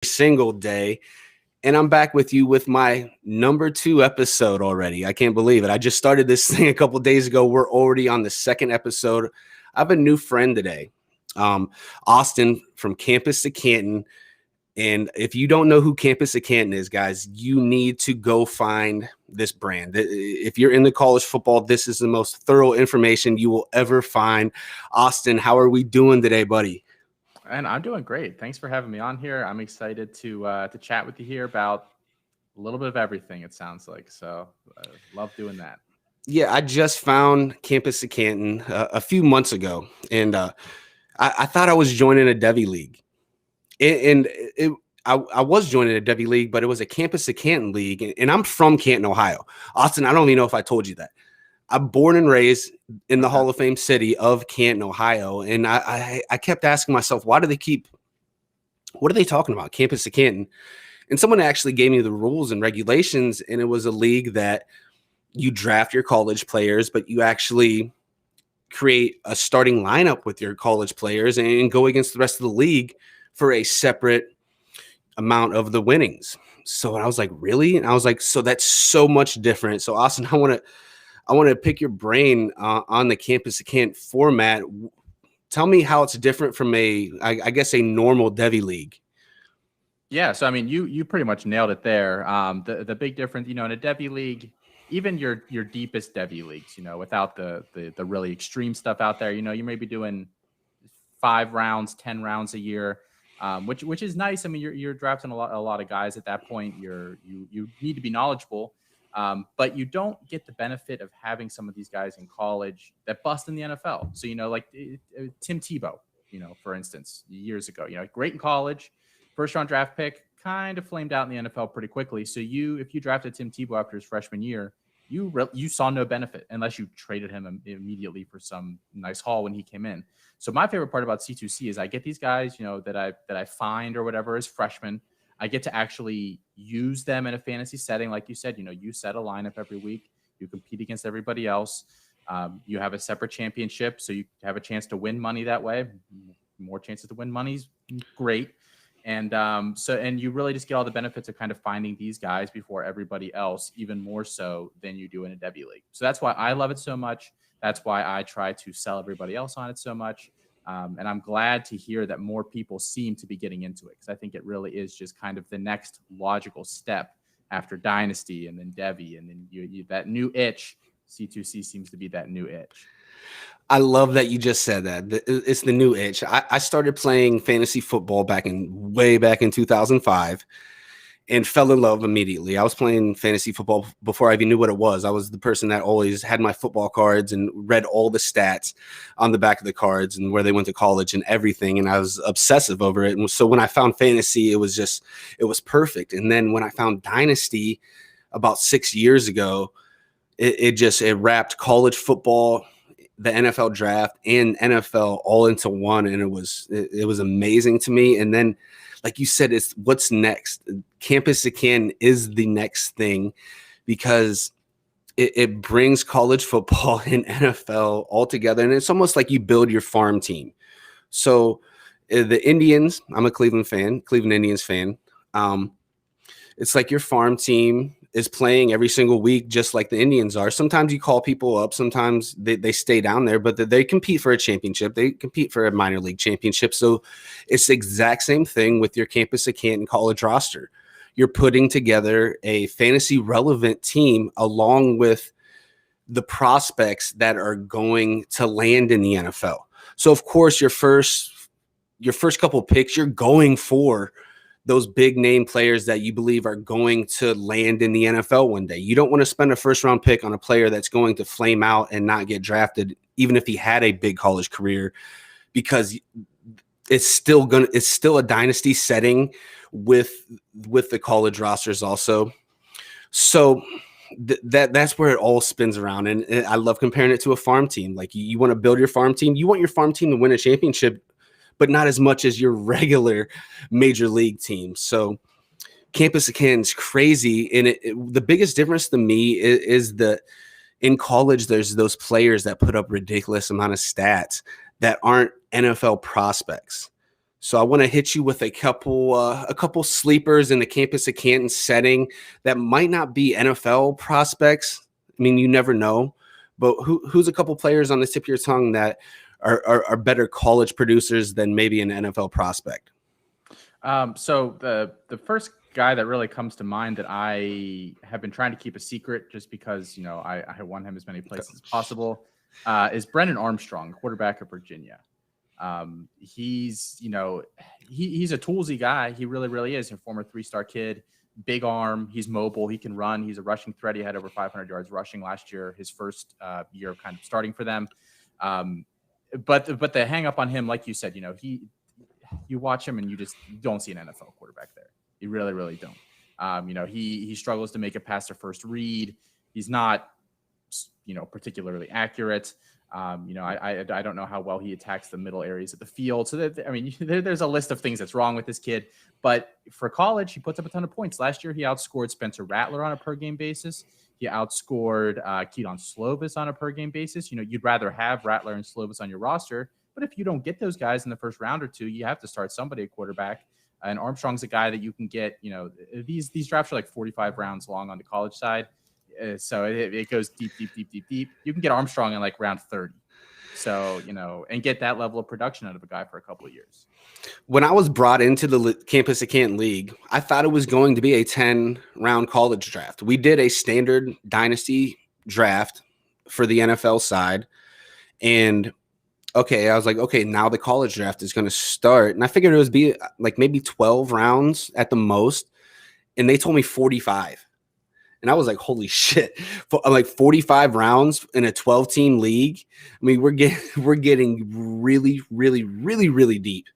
single day. And I'm back with you with my number 2 episode already. I can't believe it. I just started this thing a couple days ago. We're already on the second episode. I have a new friend today, Austin from Campus to Canton. And if you don't know who Campus to Canton is, guys, you need to go find this brand. If you're into college football, this is the most thorough information you will ever find. Austin, how are we doing today, buddy? And I'm doing great. Thanks for having me on here. I'm excited to chat with you here about a little bit of everything, it sounds like. So love doing that. Yeah, I just found Campus to Canton a few months ago, and I thought I was joining a Devy league. I was joining a Devy league, but it was a Campus to Canton league, and I'm from Canton, Ohio. Austin, I don't even know if I told you that. I'm born and raised in the Hall of Fame city of Canton, Ohio. And I kept asking myself, what are they talking about? Campus to Canton. And someone actually gave me the rules and regulations. And it was a league that you draft your college players, but you actually create a starting lineup with your college players and go against the rest of the league for a separate amount of the winnings. So I was like, really? And I was like, so that's so much different. So Austin, I want to pick your brain on the Campus to Canton format. Tell me how it's different from I guess a normal Devy league. Yeah, so I mean, you pretty much nailed it there. The big difference, in a Devy league, even your deepest Devy leagues, without the really extreme stuff out there, you may be doing 5 rounds, 10 rounds a year, which is nice. I mean, you're drafting a lot of guys at that point. You need to be knowledgeable. But you don't get the benefit of having some of these guys in college that bust in the NFL. So, like Tim Tebow, for instance, years ago, great in college, first round draft pick, kind of flamed out in the NFL pretty quickly. So if you drafted Tim Tebow after his freshman year, you saw no benefit unless you traded him immediately for some nice haul when he came in. So my favorite part about C2C is I get these guys, that I find or whatever as freshmen. I get to actually use them in a fantasy setting. Like you said, you set a lineup every week. You compete against everybody else. You have a separate championship, so you have a chance to win money that way. More chances to win money's great. And and you really just get all the benefits of kind of finding these guys before everybody else, even more so than you do in a Devy league. So that's why I love it so much. That's why I try to sell everybody else on it so much. And I'm glad to hear that more people seem to be getting into it, because I think it really is just kind of the next logical step after Dynasty and then Devy, and then you that new itch. C2C seems to be that new itch. I love that you just said that. It's the new itch. I started playing fantasy football way back in 2005. And fell in love immediately. I was playing fantasy football before I even knew what it was. I was the person that always had my football cards and read all the stats on the back of the cards and where they went to college and everything. And I was obsessive over it. And so when I found fantasy, it was perfect. And then when I found Dynasty about 6 years ago, it wrapped college football, the NFL draft, and NFL all into one. And it was amazing to me. And then, like you said, it's what's next. Campus to Canton is the next thing, because it brings college football and NFL all together. And it's almost like you build your farm team. So the Indians, I'm a Cleveland Indians fan. It's like your farm team is playing every single week, just like the Indians are. Sometimes you call people up, sometimes they stay down there, but they compete for a championship. They compete for a minor league championship. So it's the exact same thing with your Campus to Canton college roster. You're putting together a fantasy relevant team along with the prospects that are going to land in the NFL. So of course, your first couple picks, you're going for those big name players that you believe are going to land in the NFL one day. You don't want to spend a first round pick on a player that's going to flame out and not get drafted, even if he had a big college career, because it's still a dynasty setting with the college rosters also. So that's where it all spins around. And I love comparing it to a farm team. Like you want to build your farm team. You want your farm team to win a championship, but not as much as your regular major league team. So Campus to Canton is crazy. And the biggest difference to me is that in college, there's those players that put up ridiculous amount of stats that aren't NFL prospects. So I want to hit you with a couple sleepers in the campus of Canton setting that might not be NFL prospects. I mean, you never know, but who's a couple players on the tip of your tongue that are better college producers than maybe an NFL prospect? So the first guy that really comes to mind that I have been trying to keep a secret just because, I want him as many places as possible, is Brennan Armstrong, quarterback of Virginia. He's, he's a toolsy guy. He really, really is. A former 3-star kid, big arm. He's mobile. He can run. He's a rushing threat. He had over 500 yards rushing last year, his first year of kind of starting for them. But the hang up on him, like you said, you watch him and you don't see an NFL quarterback there. You really, really don't. He struggles to make it past their first read. He's not, particularly accurate. I don't know how well he attacks the middle areas of the field. So there's a list of things that's wrong with this kid. But for college, he puts up a ton of points. Last year, he outscored Spencer Rattler on a per game basis. He outscored Keaton Slovis on a per game basis. You'd rather have Rattler and Slovis on your roster, but if you don't get those guys in the first round or two, you have to start somebody at quarterback. And Armstrong's a guy that you can get. These drafts are like 45 rounds long on the college side. So it goes deep. You can get Armstrong in like round 30. So, and get that level of production out of a guy for a couple of years. When I was brought into the Campus of Canton League, I thought it was going to be a 10-round college draft. We did a standard dynasty draft for the NFL side. And I was like, okay, now the college draft is going to start. And I figured it would be like maybe 12 rounds at the most. And they told me 45. And I was like, holy shit, for like 45 rounds in a 12-team league. I mean, we're getting really, really, really, really deep.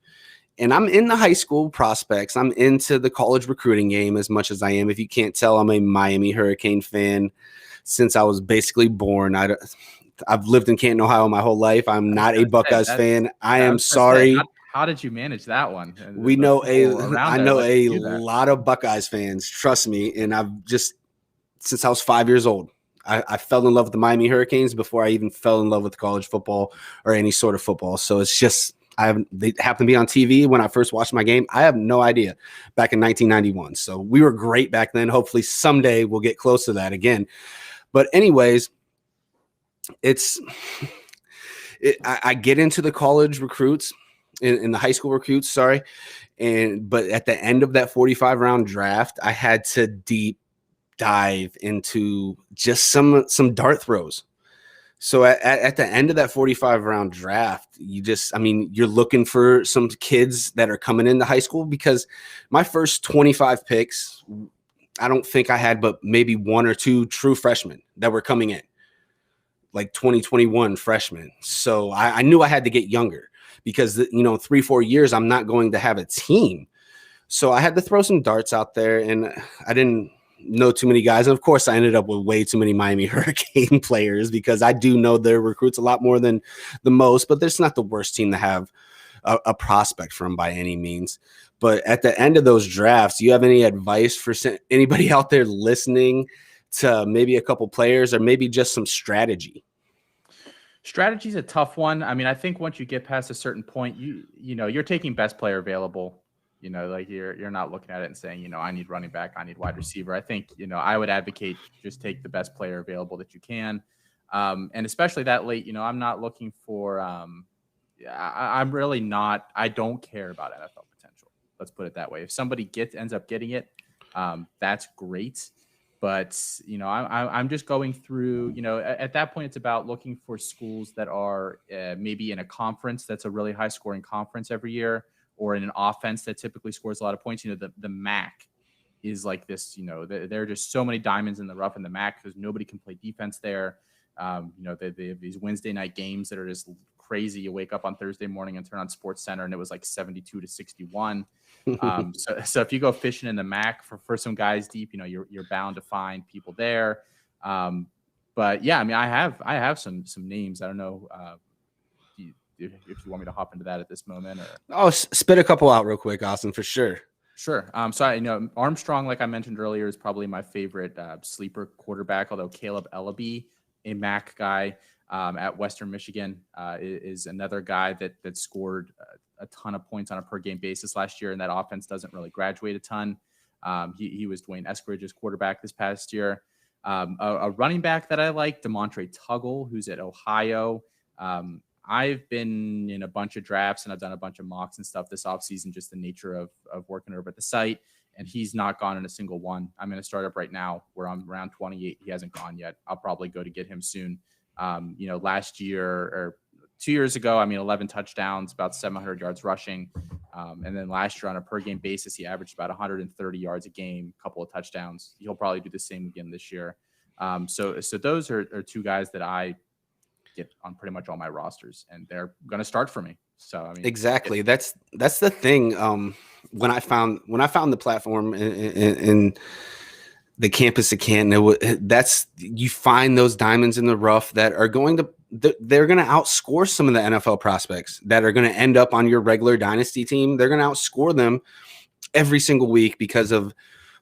And I'm in the high school prospects. I'm into the college recruiting game as much as I am. If you can't tell, I'm a Miami Hurricane fan since I was basically born. I've lived in Canton, Ohio my whole life. I'm not a Buckeyes fan. I am sorry. How did you manage that one? I know a lot of Buckeyes fans, trust me. And I've just, since I was 5 years old, I fell in love with the Miami Hurricanes before I even fell in love with college football or any sort of football. So it's just, they happened to be on TV when I first watched my game. I have no idea, back in 1991. So we were great back then. Hopefully someday we'll get close to that again. But anyways, I get into the college recruits, in the high school recruits, sorry. But at the end of that 45 round draft, I had to deep dive into just some dart throws. So at the end of that 45 round draft, you're looking for some kids that are coming into high school, because my first 25 picks, I don't think I had but maybe one or two true freshmen that were coming in, like 2021 freshmen. So I knew I had to get younger, because 3-4 years, I'm not going to have a team. So I had to throw some darts out there, and I didn't know too many guys. And of course, I ended up with way too many Miami Hurricane players, because I do know their recruits a lot more than the most, but that's not the worst team to have a prospect from by any means. But at the end of those drafts, do you have any advice for anybody out there listening to maybe a couple players, or maybe just some strategy? Strategy is a tough one. I mean, I think once you get past a certain point, you're taking best player available. Like you're not looking at it and saying, I need running back, I need wide receiver. I think, I would advocate just take the best player available that you can. And especially that late, I'm not looking for, I'm really not, I don't care about NFL potential. Let's put it that way. If somebody ends up getting it, that's great. But, I'm just going through, at that point, it's about looking for schools that are maybe in a conference that's a really high scoring conference every year, or in an offense that typically scores a lot of points. The MAC is like this, there are just so many diamonds in the rough in the MAC, because nobody can play defense there. They have these Wednesday night games that are just crazy. You wake up on Thursday morning and turn on Sports Center, and it was like 72-61. So if you go fishing in the MAC for some guys deep, you're bound to find people there. But yeah, I mean, I have some names. I don't know if you want me to hop into that at this moment, or spit a couple out real quick, Austin, for sure. Sure. So Armstrong, like I mentioned earlier, is probably my favorite sleeper quarterback, although Caleb Ellaby, a MAC guy, at Western Michigan, is another guy that scored a ton of points on a per game basis last year, and that offense doesn't really graduate a ton. He was Dwayne Eskridge's quarterback this past year. A running back that I like, DeMontre Tuggle, who's at Ohio. I've been in a bunch of drafts and I've done a bunch of mocks and stuff this offseason, just the nature of working over at the site. And he's not gone in a single one. I'm in a startup right now where I'm around 28. He hasn't gone yet. I'll probably go to get him soon. Last year or 2 years ago, 11 touchdowns, about 700 yards rushing. And then last year on a per game basis, he averaged about 130 yards a game, a couple of touchdowns. He'll probably do the same again this year. So those are two guys that I get on pretty much all my rosters, and they're going to start for me. So exactly. That's the thing. When I found the platform in the campus of Canton, you find those diamonds in the rough that are they're going to outscore some of the NFL prospects that are going to end up on your regular dynasty team. They're going to outscore them every single week because of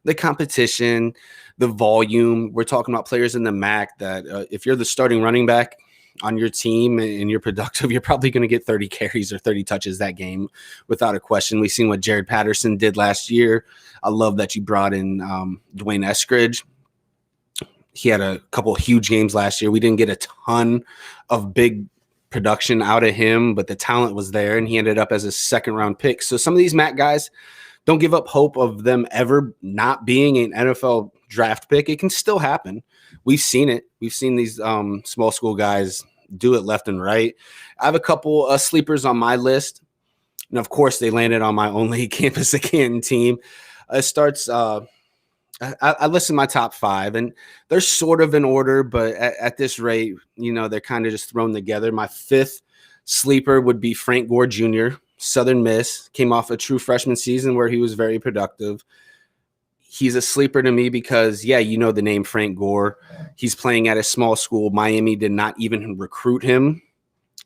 the competition, the volume. We're talking about players in the MAC that if you're the starting running back on your team and you're productive, you're probably going to get 30 carries or 30 touches that game without a question. We've seen what Jared Patterson did last year. I love that you brought in Dwayne Eskridge. He had a couple of huge games last year. We didn't get a ton of big production out of him, but the talent was there, and he ended up as a second-round pick. So some of these MAC guys, don't give up hope of them ever not being an NFL draft pick. It can still happen. We've seen it. We've seen these small school guys do it left and right. I have a couple sleepers on my list, and of course, they landed on my only campus of Canton team. It starts. I listed my top 5, and they're sort of in order, but at this rate, they're kind of just thrown together. My 5th sleeper would be Frank Gore Jr., Southern Miss, came off a true freshman season where he was very productive. He's a sleeper to me because, the name Frank Gore. He's playing at a small school. Miami did not even recruit him,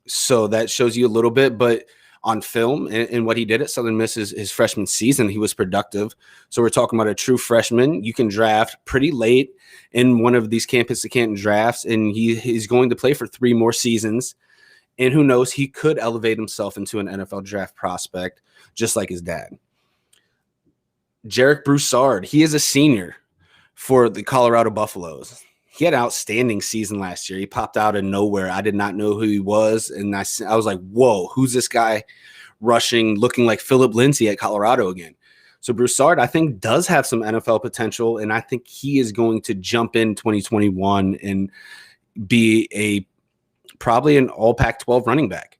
so that shows you a little bit, but on film and what he did at Southern Miss his freshman season, he was productive. So we're talking about a true freshman. You can draft pretty late in one of these campus of Canton drafts, and he's going to play for 3 more seasons. And who knows, he could elevate himself into an NFL draft prospect, just like his dad. Jarek Broussard, he is a senior for the Colorado Buffaloes. He had an outstanding season last year. He popped out of nowhere. I did not know who he was. And I was like, whoa, who's this guy rushing, looking like Philip Lindsay at Colorado again? So Broussard, I think, does have some NFL potential. And I think he is going to jump in 2021 and be probably an all Pac-12 running back.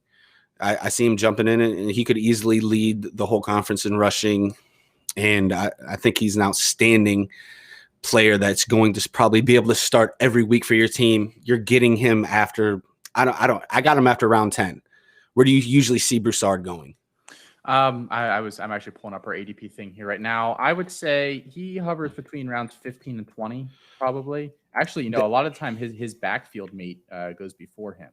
I see him jumping in, and he could easily lead the whole conference in rushing. And I think he's an outstanding player that's going to probably be able to start every week for your team. You're getting him after I got him after round 10. Where do you usually see Broussard going? I'm actually pulling up our ADP thing here right now. I would say he hovers between rounds 15 and 20, probably. Actually, a lot of the time his backfield mate goes before him.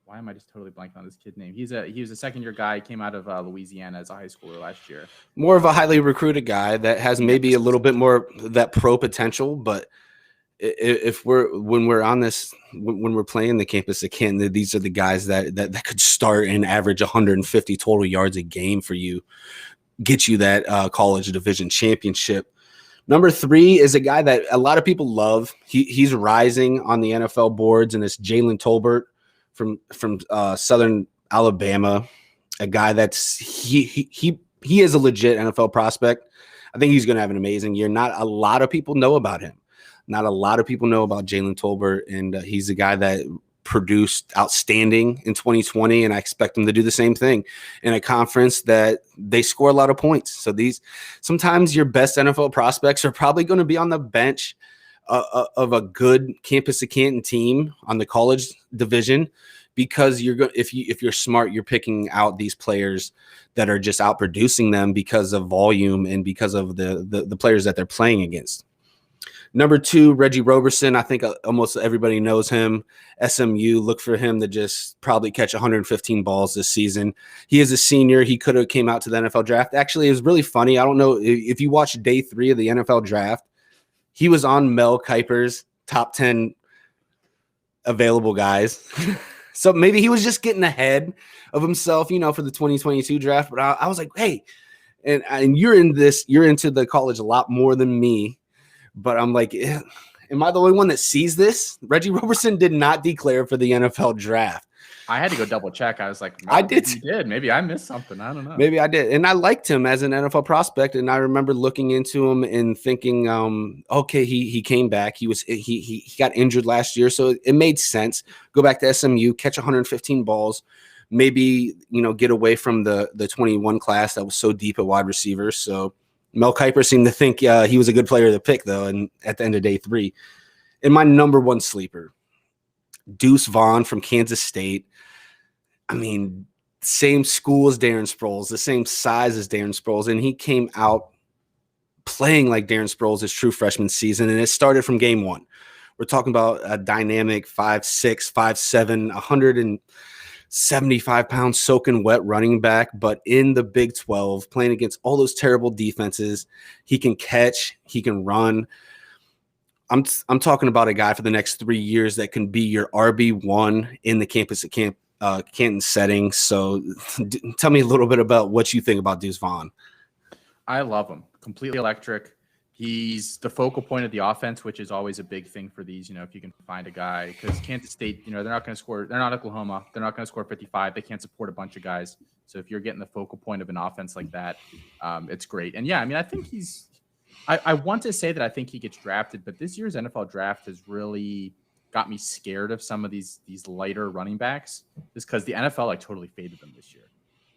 Why am I just totally blanking on this kid's name? He was a second-year guy. He came out of Louisiana as a high schooler last year. More of a highly recruited guy that has maybe a little bit more that pro potential. But when we're playing the campus of Canton, these are the guys that could start and average 150 total yards a game for you, get you that college division championship. Number 3 is a guy that a lot of people love. He's rising on the NFL boards, and it's Jalen Tolbert from Southern Alabama, a guy that's he is a legit NFL prospect. I think he's going to have an amazing year. Not a lot of people know about him. Not a lot of people know about Jalen Tolbert, and he's a guy that produced outstanding in 2020, and I expect him to do the same thing in a conference that they score a lot of points. So sometimes your best NFL prospects are probably going to be on the bench of a good campus of Canton team on the college division, because if you're smart, you're picking out these players that are just out producing them because of volume and because of the players that they're playing against. Number 2, Reggie Roberson. I think almost everybody knows him. SMU, look for him to just probably catch 115 balls this season. He is a senior. He could have came out to the NFL draft. Actually, it was really funny. I don't know if you watched day 3 of the NFL draft. He was on Mel Kiper's top 10 available guys. So maybe he was just getting ahead of himself, for the 2022 draft. But I was like, hey, and you're into the college a lot more than me. But I'm like, am I the only one that sees this? Reggie Roberson did not declare for the NFL draft. I had to go double check. I was like, I did. He did. Maybe I missed something. I don't know. Maybe I did. And I liked him as an NFL prospect. And I remember looking into him and thinking, okay, he came back. He got injured last year. So it made sense. Go back to SMU, catch 115 balls, maybe, get away from the 21 class that was so deep at wide receiver. So Mel Kiper seemed to think he was a good player to pick, though. And at the end of day 3, and my number one sleeper, Deuce Vaughn from Kansas State. I mean, same school as Darren Sproles, the same size as Darren Sproles, and he came out playing like Darren Sproles his true freshman season, and it started from game 1. We're talking about a dynamic 5'6", 5'7", 175-pound soaking wet running back, but in the Big 12, playing against all those terrible defenses, he can catch, he can run. I'm talking about a guy for the next 3 years that can be your RB1 in the campus at Canton setting. So tell me a little bit about what you think about Deuce Vaughn. I love him. Completely electric. He's the focal point of the offense, which is always a big thing for these, if you can find a guy, because Kansas State, they're not going to score. They're not Oklahoma. They're not going to score 55. They can't support a bunch of guys. So if you're getting the focal point of an offense like that, it's great. And yeah, I mean, I think I want to say that I think he gets drafted, but this year's NFL draft has really got me scared of some of these lighter running backs, just because the NFL totally faded them this year.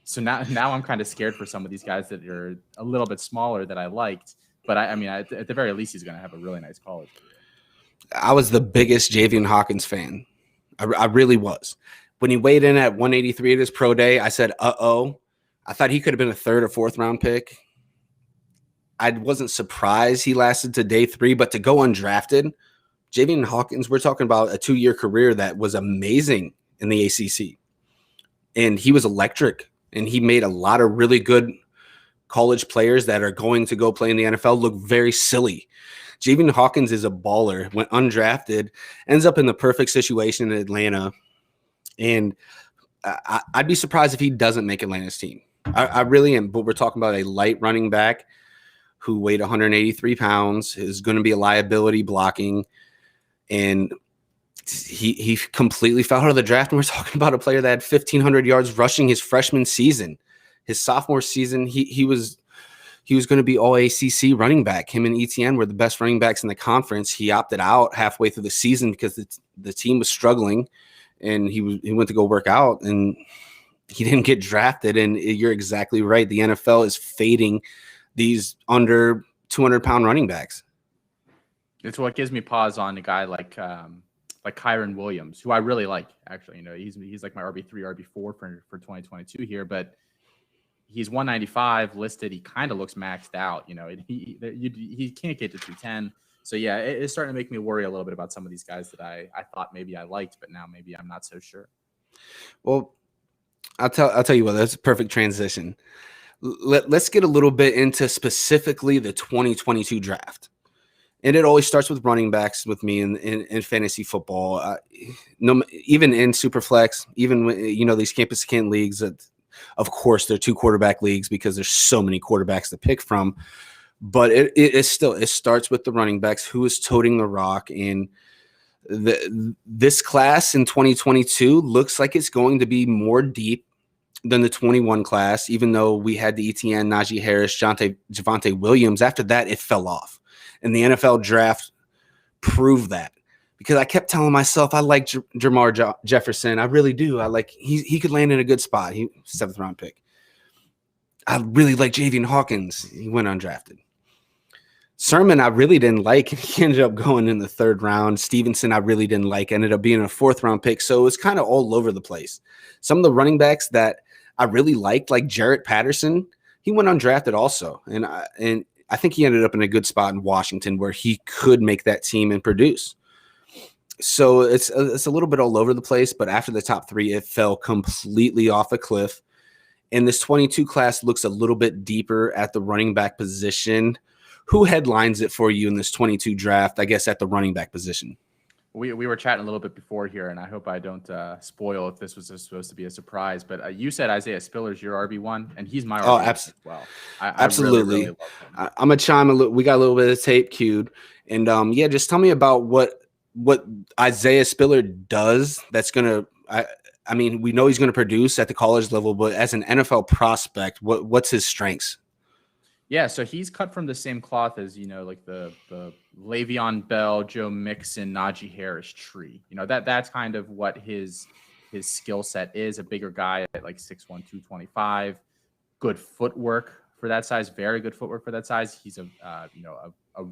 So now I'm kind of scared for some of these guys that are a little bit smaller that I liked. But I mean, at the very least, he's going to have a really nice college career. I was the biggest Javian Hawkins fan. I really was. When he weighed in at 183 at his pro day, I said, uh-oh. I thought he could have been a 3rd or 4th round pick. I wasn't surprised he lasted to day 3, but to go undrafted, Javian Hawkins, we're talking about a 2-year career that was amazing in the ACC. And he was electric, and he made a lot of really good college players that are going to go play in the NFL look very silly. Javian Hawkins is a baller, went undrafted, ends up in the perfect situation in Atlanta. And I'd be surprised if he doesn't make Atlanta's team. I really am. But we're talking about a light running back who weighed 183 pounds, is going to be a liability blocking. And he completely fell out of the draft. And we're talking about a player that had 1,500 yards rushing his freshman season. His sophomore season, he was going to be all ACC running back. Him and ETN were the best running backs in the conference. He opted out halfway through the season because the team was struggling, and he went to go work out, and he didn't get drafted. And you're exactly right. The NFL is fading these under 200-pound running backs. It's what gives me pause on a guy like Kyron Williams, who I really like. Actually, he's like my RB3, RB4 for 2022 here, but he's 195 listed. He kind of looks maxed out. He can't get to 210. So yeah, it's starting to make me worry a little bit about some of these guys that I thought maybe I liked, but now maybe I'm not so sure. Well, I'll tell you what, that's a perfect transition. Let's get a little bit into specifically the 2022 draft. And it always starts with running backs with me in fantasy football. Even in Superflex, even when, these campus Kent leagues, of course, they're 2 quarterback leagues because there's so many quarterbacks to pick from. But it starts with the running backs, who is toting the rock. And this class in 2022 looks like it's going to be more deep than the 21 class, even though we had the ETN, Najee Harris, Javonte Williams. After that, it fell off. And the NFL draft proved that, because I kept telling myself I like Jamar Jefferson. I really do. I like he could land in a good spot. He 7th round pick. I really like Javian Hawkins. He went undrafted. Sermon I really didn't like. He ended up going in the 3rd round. Stevenson I really didn't like. Ended up being a 4th round pick. So it was kind of all over the place. Some of the running backs that I really liked, like Jarrett Patterson, he went undrafted also. And I think he ended up in a good spot in Washington where he could make that team and produce. So it's a little bit all over the place, but after the top 3, it fell completely off a cliff. And this 22 class looks a little bit deeper at the running back position. Who headlines it for you in this 22 draft, I guess, at the running back position? We were chatting a little bit before here, and I hope I don't spoil if this was supposed to be a surprise. But you said Isaiah Spiller's your RB1, and he's my RB1 as well. I absolutely. really love him. I'm gonna chime a little. We got a little bit of tape queued, and yeah, just tell me about what Isaiah Spiller does. That's gonna. I mean, we know he's gonna produce at the college level, but as an NFL prospect, what's his strengths? Yeah, so he's cut from the same cloth as, like the Le'Veon Bell, Joe Mixon, Najee Harris tree. That's kind of what his skill set is. A bigger guy at like 6'1", 225, good footwork for that size, very good footwork for that size. He's a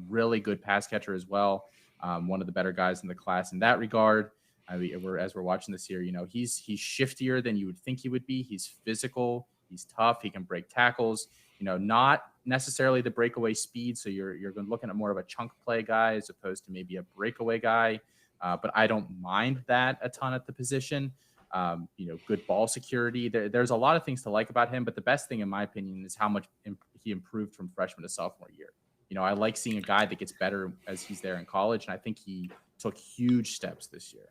really good pass catcher as well. One of the better guys in the class in that regard. As we're watching this here, he's shiftier than you would think he would be. He's physical. He's tough. He can break tackles. Not necessarily the breakaway speed. So you're looking at more of a chunk play guy as opposed to maybe a breakaway guy. But I don't mind that a ton at the position. Good ball security. There's a lot of things to like about him. But the best thing, in my opinion, is how much he improved from freshman to sophomore year. I like seeing a guy that gets better as he's there in college. And I think he took huge steps this year.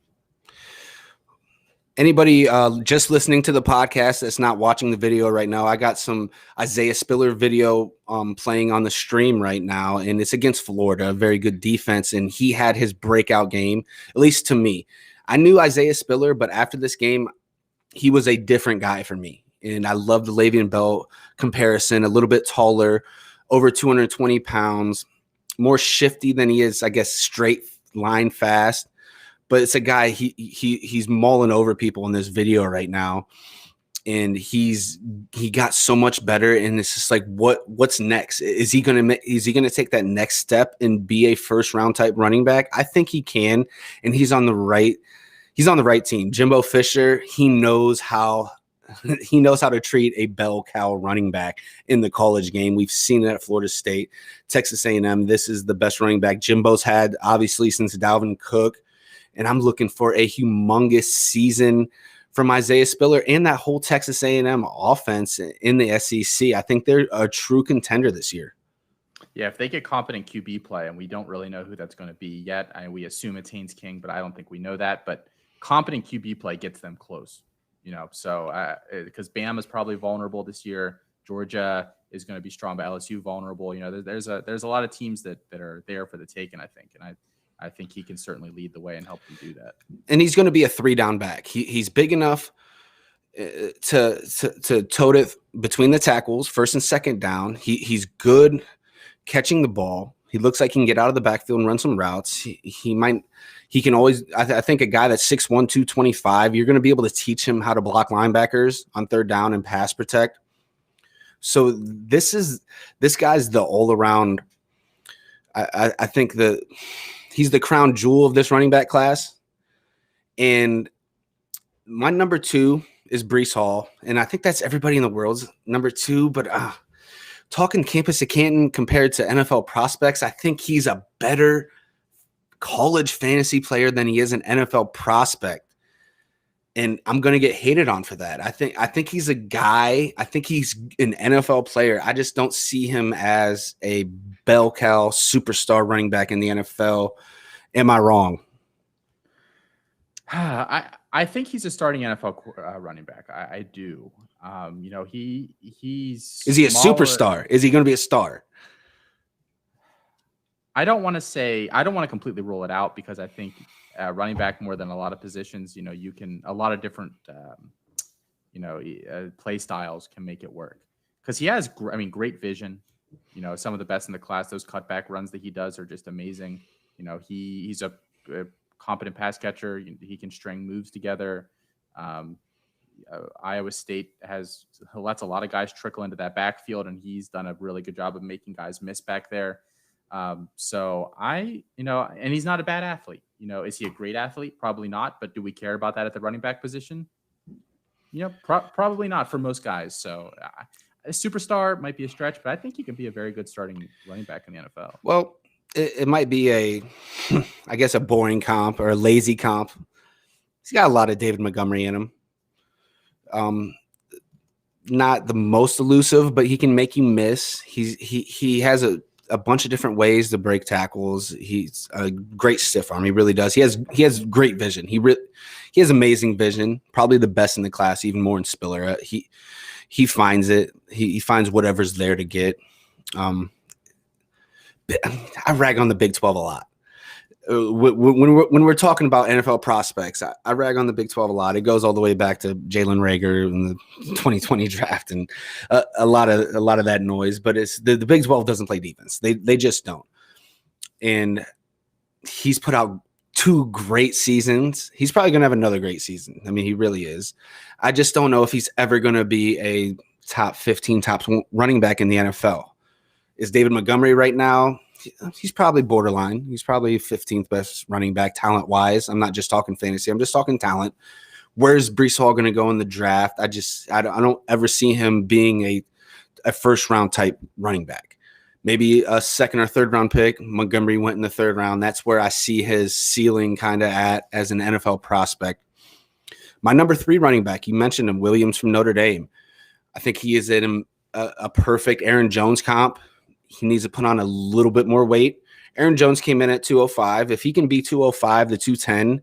Anybody just listening to the podcast that's not watching the video right now, I got some Isaiah Spiller video playing on the stream right now, and it's against Florida, a very good defense, and he had his breakout game, at least to me. I knew Isaiah Spiller, but after this game, he was a different guy for me, and I love the Le'Veon Bell comparison, a little bit taller, over 220 pounds, more shifty than he is, I guess, straight line fast. But it's a guy, he's mauling over people in this video right now. And he got so much better. And it's just like, what's next? Is he gonna take that next step and be a first round type running back? I think he can, and he's on the right team. Jimbo Fisher, he knows how to treat a bell cow running back in the college game. We've seen it at Florida State, Texas A&M. This is the best running back Jimbo's had, obviously, since Dalvin Cook. And I'm looking for a humongous season from Isaiah Spiller and that whole Texas A&M offense in the SEC. I think they're a true contender this year. Yeah, if they get competent QB play, and we don't really know who that's going to be yet. We assume it's Haynes King, but I don't think we know that. But competent QB play gets them close, So because Bama is probably vulnerable this year. Georgia is going to be strong, but LSU vulnerable. There's a lot of teams that are there for the taking, I think. And I think he can certainly lead the way and help them do that. And he's going to be a 3-down back. He's big enough to tote it between the tackles, first and second down. He's good catching the ball. He looks like he can get out of the backfield and run some routes. He can always, I think a guy that's 6'1", 225, you're going to be able to teach him how to block linebackers on third down and pass protect. So this guy's the all around. I think he's the crown jewel of this running back class. And my number 2 is Breece Hall. And I think that's everybody in the world's number 2. But talking campus to Canton compared to NFL prospects, I think he's a better college fantasy player than he is an NFL prospect. And I'm going to get hated on for that. I think he's a guy. I think he's an NFL player. I just don't see him as a bell cow superstar running back in the NFL. Am I wrong? I think he's a starting NFL running back. I do. He's is he a superstar? Is he going to be a star? I don't want to completely rule it out, because I think running back, more than a lot of positions, you can, a lot of different, play styles can make it work, because he has, great vision, some of the best in the class. Those cutback runs that he does are just amazing. He's a competent pass catcher. He can string moves together. Iowa State lets a lot of guys trickle into that backfield, and he's done a really good job of making guys miss back there. And he's not a bad athlete. Is he a great athlete? Probably not. But do we care about that at the running back position? Probably not for most guys. So a superstar might be a stretch, but I think he can be a very good starting running back in the NFL. Well, it might be I guess a boring comp or a lazy comp. He's got a lot of David Montgomery in him. Not the most elusive, but he can make you miss. He has a a bunch of different ways to break tackles. He's a great stiff arm. He really does. He has great vision. He has amazing vision, probably the best in the class, even more in Spiller. He finds it. He finds whatever's there to get. I rag on the Big 12 a lot. When we're talking about NFL prospects, I rag on the Big 12 a lot. It goes all the way back to Jalen Reagor in the 2020 draft and a lot of that noise. But it's the Big 12 doesn't play defense. They just don't. And he's put out 2 great seasons. He's probably going to have another great season. I mean, he really is. I just don't know if he's ever going to be a top 15, top running back in the NFL. Is David Montgomery right now? He's probably borderline. He's probably 15th best running back talent-wise. I'm not just talking fantasy. I'm just talking talent. Where's Breece Hall going to go in the draft? I don't ever see him being a first-round type running back. Maybe a second or third round pick. Montgomery went in the 3rd round. That's where I see his ceiling kind of at as an NFL prospect. My number 3 running back, you mentioned him, Williams from Notre Dame. I think he is in a perfect Aaron Jones comp. He needs to put on a little bit more weight. Aaron Jones came in at 205. If he can be 205 to 210,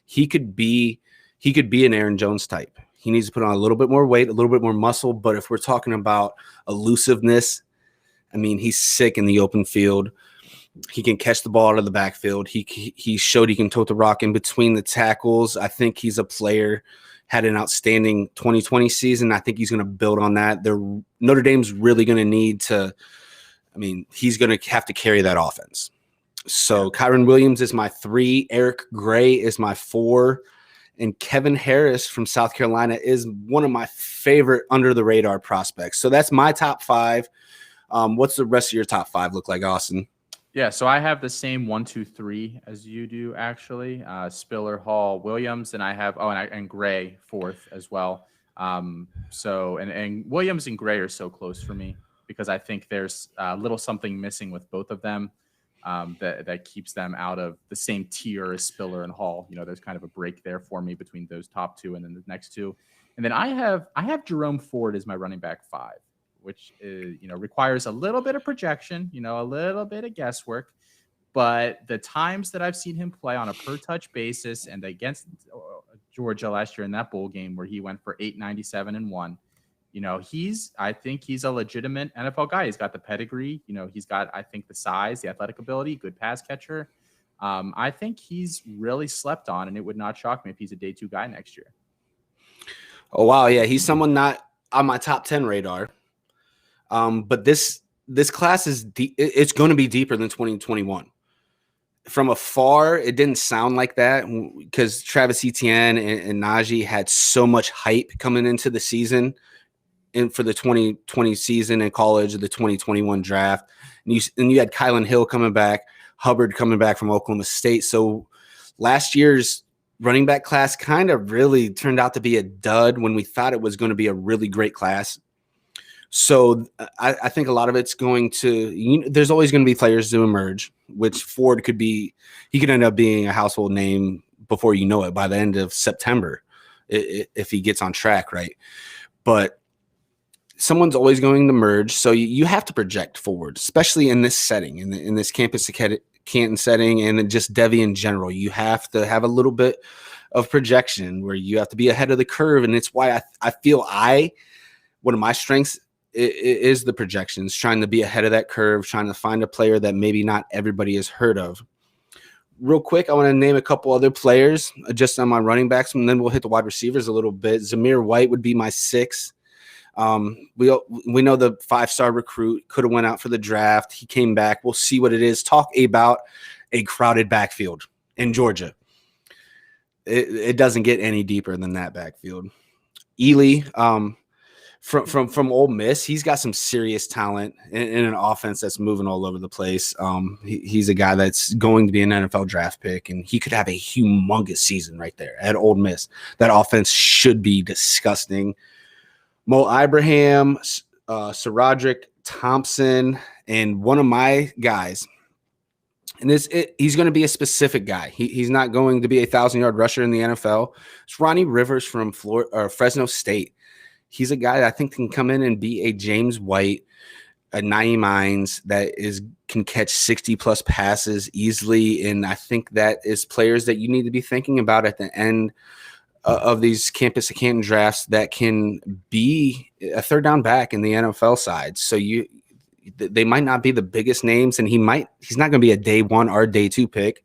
he could be an Aaron Jones type. He needs to put on a little bit more weight, a little bit more muscle. But if we're talking about elusiveness, I mean, he's sick in the open field. He can catch the ball out of the backfield. He showed he can tote the rock in between the tackles. I think he's a player, had an outstanding 2020 season. I think he's going to build on that. Notre Dame's really going to need to – I mean, he's going to have to carry that offense. So Kyron Williams is my 3. Eric Gray is my 4. And Kevin Harris from South Carolina is one of my favorite under-the-radar prospects. So that's my top 5. What's the rest of your top 5 look like, Austin? Yeah, so I have the same 1, 2, 3 as you do, actually. Spiller, Hall, Williams, and I have and Gray 4th as well. So Williams and Gray are so close for me, because I think there's a little something missing with both of them that keeps them out of the same tier as Spiller and Hall. You know, there's kind of a break there for me between those top 2 and then the next 2. And then I have Jerome Ford as my running back 5, which is, requires a little bit of projection, a little bit of guesswork. But the times that I've seen him play on a per touch basis, and against Georgia last year in that bowl game where he went for 897 and 1, I think he's a legitimate NFL guy. He's got the pedigree. He's got, I think, the size, the athletic ability, good pass catcher. I think he's really slept on, and it would not shock me if he's a day 2 guy next year. Oh, wow. Yeah, he's someone not on my top 10 radar. But this class is it's going to be deeper than 2021. From afar, it didn't sound like that because Travis Etienne and Najee had so much hype coming into the season and for the 2020 season in college, the 2021 draft. And you had Kylan Hill coming back, Hubbard coming back from Oklahoma State. So last year's running back class kind of really turned out to be a dud when we thought it was going to be a really great class. So I think a lot of it's going to there's always going to be players to emerge, which Ford could be. He could end up being a household name before you know it by the end of September if he gets on track, right? But someone's always going to merge. So you have to project forward, especially in this setting, in this campus Canton setting, and just Devy in general. You have to have a little bit of projection where you have to be ahead of the curve. And it's why I feel one of my strengths is the projections, trying to be ahead of that curve, trying to find a player that maybe not everybody has heard of. Real quick, I want to name a couple other players just on my running backs, and then we'll hit the wide receivers a little bit. Zamir White would be my 6. We know the 5-star recruit could have went out for the draft. He came back. We'll see what it is. Talk about a crowded backfield in Georgia. It doesn't get any deeper than that backfield. Ely, from Ole Miss, he's got some serious talent in an offense that's moving all over the place. He's a guy that's going to be an NFL draft pick, and he could have a humongous season right there at Ole Miss. That offense should be disgusting. Mo Ibrahim, Sir Roderick Thompson, and one of my guys, and he's going to be a specific guy. He's not going to be a 1,000-yard rusher in the NFL. It's Ronnie Rivers from Fresno State. He's a guy that I think can come in and be a James White, a Naeem Hines that is can catch 60 plus passes easily. And I think that is players that you need to be thinking about at the end of these campus to Canton drafts that can be a third down back in the NFL side. So they might not be the biggest names, and he's not going to be a day one or day two pick.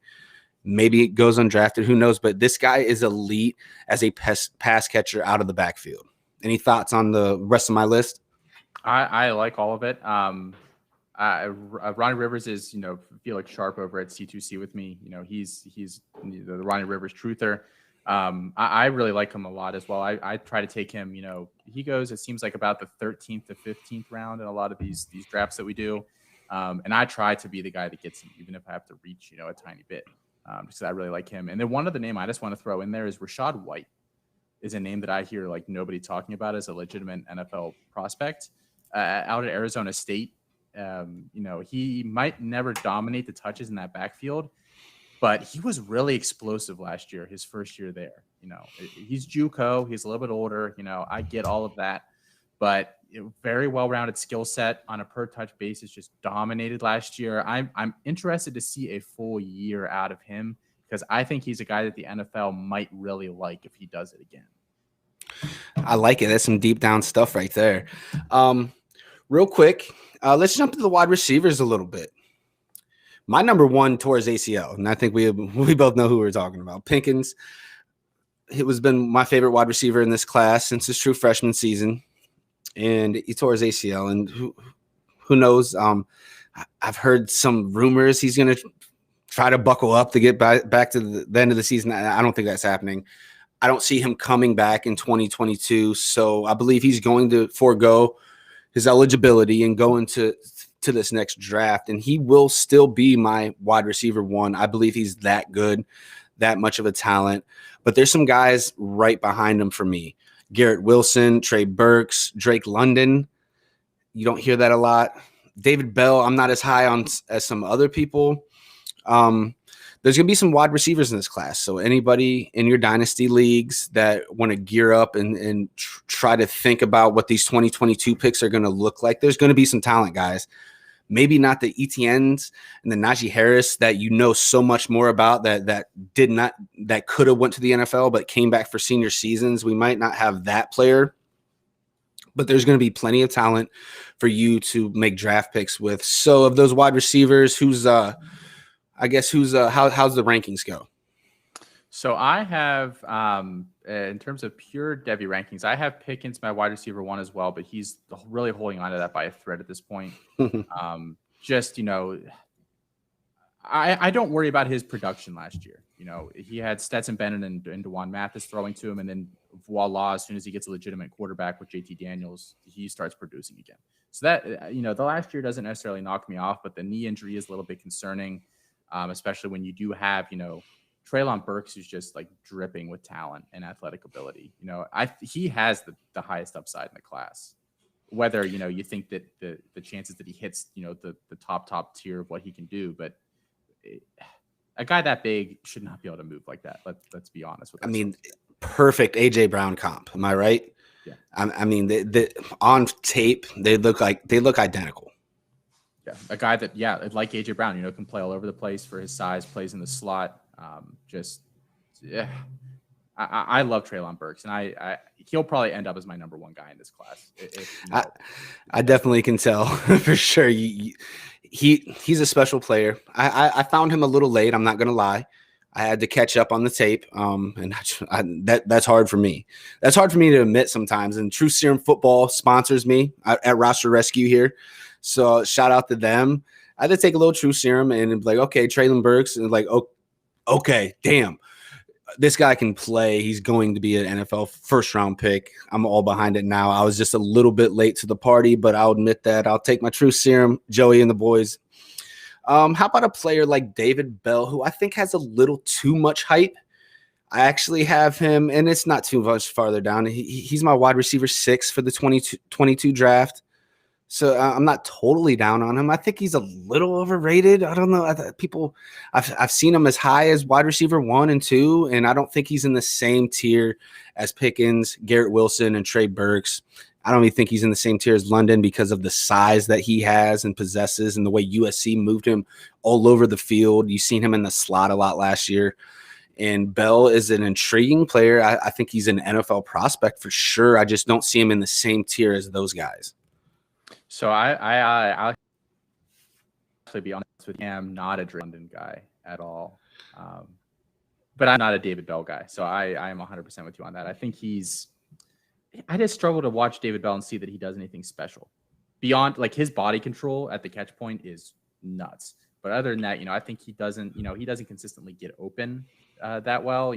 Maybe it goes undrafted, who knows? But this guy is elite as a pass catcher out of the backfield. Any thoughts on the rest of my list? I like all of it. Ronnie Rivers is, Felix Sharp over at C2C with me. He's the Ronnie Rivers truther. I really like him a lot as well. I try to take him, he goes, it seems like about the 13th to 15th round in a lot of these drafts that we do. And I try to be the guy that gets him, even if I have to reach, a tiny bit, because I really like him. And then one other name I just want to throw in there is Rashad White, is a name that I hear like nobody talking about as a legitimate NFL prospect out at Arizona State. He might never dominate the touches in that backfield, but he was really explosive last year, his first year there. He's JUCO, he's a little bit older. I get all of that, but very well-rounded skill set on a per-touch basis, just dominated last year. I'm interested to see a full year out of him because I think he's a guy that the NFL might really like if he does it again. I like it. That's some deep down stuff right there. Real quick, let's jump to the wide receivers a little bit. My number one tore his ACL, and I think we both know who we're talking about. Pickens. It has been my favorite wide receiver in this class since his true freshman season, and he tore his ACL. And who knows? I've heard some rumors he's going to try to buckle up to get back to the end of the season. I don't think that's happening. I don't see him coming back in 2022, so I believe he's going to forego his eligibility and go into this next draft, and he will still be my wide receiver one. I believe he's that good, that much of a talent. But there's some guys right behind him for me. Garrett Wilson, Trey Burks, Drake London. You don't hear that a lot. David Bell, I'm not as high on as some other people. There's going to be some wide receivers in this class. So anybody in your dynasty leagues that want to gear up and try to think about what these 2022 picks are going to look like, there's going to be some talent, guys. Maybe not the ETNs and the Najee Harris that so much more about that could have went to the NFL but came back for senior seasons. We might not have that player, but there's going to be plenty of talent for you to make draft picks with. So of those wide receivers, how's the rankings go? So I have, in terms of pure Devy rankings, I have Pickens, my wide receiver one as well, but he's really holding on to that by a thread at this point. I don't worry about his production last year. He had Stetson Bennett and DeJuan Mathis throwing to him, and then voila, as soon as he gets a legitimate quarterback with JT Daniels, he starts producing again. So that, the last year doesn't necessarily knock me off, but the knee injury is a little bit concerning, especially when you do have, Treylon Burks, who's just like dripping with talent and athletic ability. He has the highest upside in the class. Whether you think that the chances that he hits the top tier of what he can do, but a guy that big should not be able to move like that. Let's be honest with ourselves. I mean, perfect AJ Brown comp. Am I right? Yeah. I mean, on tape they look identical. Yeah, a guy that like AJ Brown, can play all over the place for his size, plays in the slot. I love Treylon Burks, and he'll probably end up as my number one guy in this class. I definitely can tell for sure. He's a special player. I found him a little late. I'm not going to lie. I had to catch up on the tape, and that's hard for me. That's hard for me to admit sometimes. And True Serum Football sponsors me at Roster Rescue here, so shout out to them. I had to take a little True Serum and be like, okay, Treylon Burks, and like, okay, damn, this guy can play. He's going to be an NFL first-round pick. I'm all behind it now. I was just a little bit late to the party, but I'll admit that. I'll take my True Serum, Joey and the boys. How about a player like David Bell, who I think has a little too much hype? I actually have him, and it's not too much farther down. He's my wide receiver 6 for the 2022 draft. So I'm not totally down on him. I think he's a little overrated. I don't know. I've seen him as high as wide receiver 1 and 2, and I don't think he's in the same tier as Pickens, Garrett Wilson, and Trey Burks. I don't even think he's in the same tier as London because of the size that he has and possesses and the way USC moved him all over the field. You've seen him in the slot a lot last year. And Bell is an intriguing player. I think he's an NFL prospect for sure. I just don't see him in the same tier as those guys. So I'll actually be honest with you. I'm not a London guy at all. But I'm not a David Bell guy. So I am 100% with you on that. I think I just struggle to watch David Bell and see that he does anything special. Beyond, like, his body control at the catch point is nuts. But other than that, I think he doesn't consistently get open that well,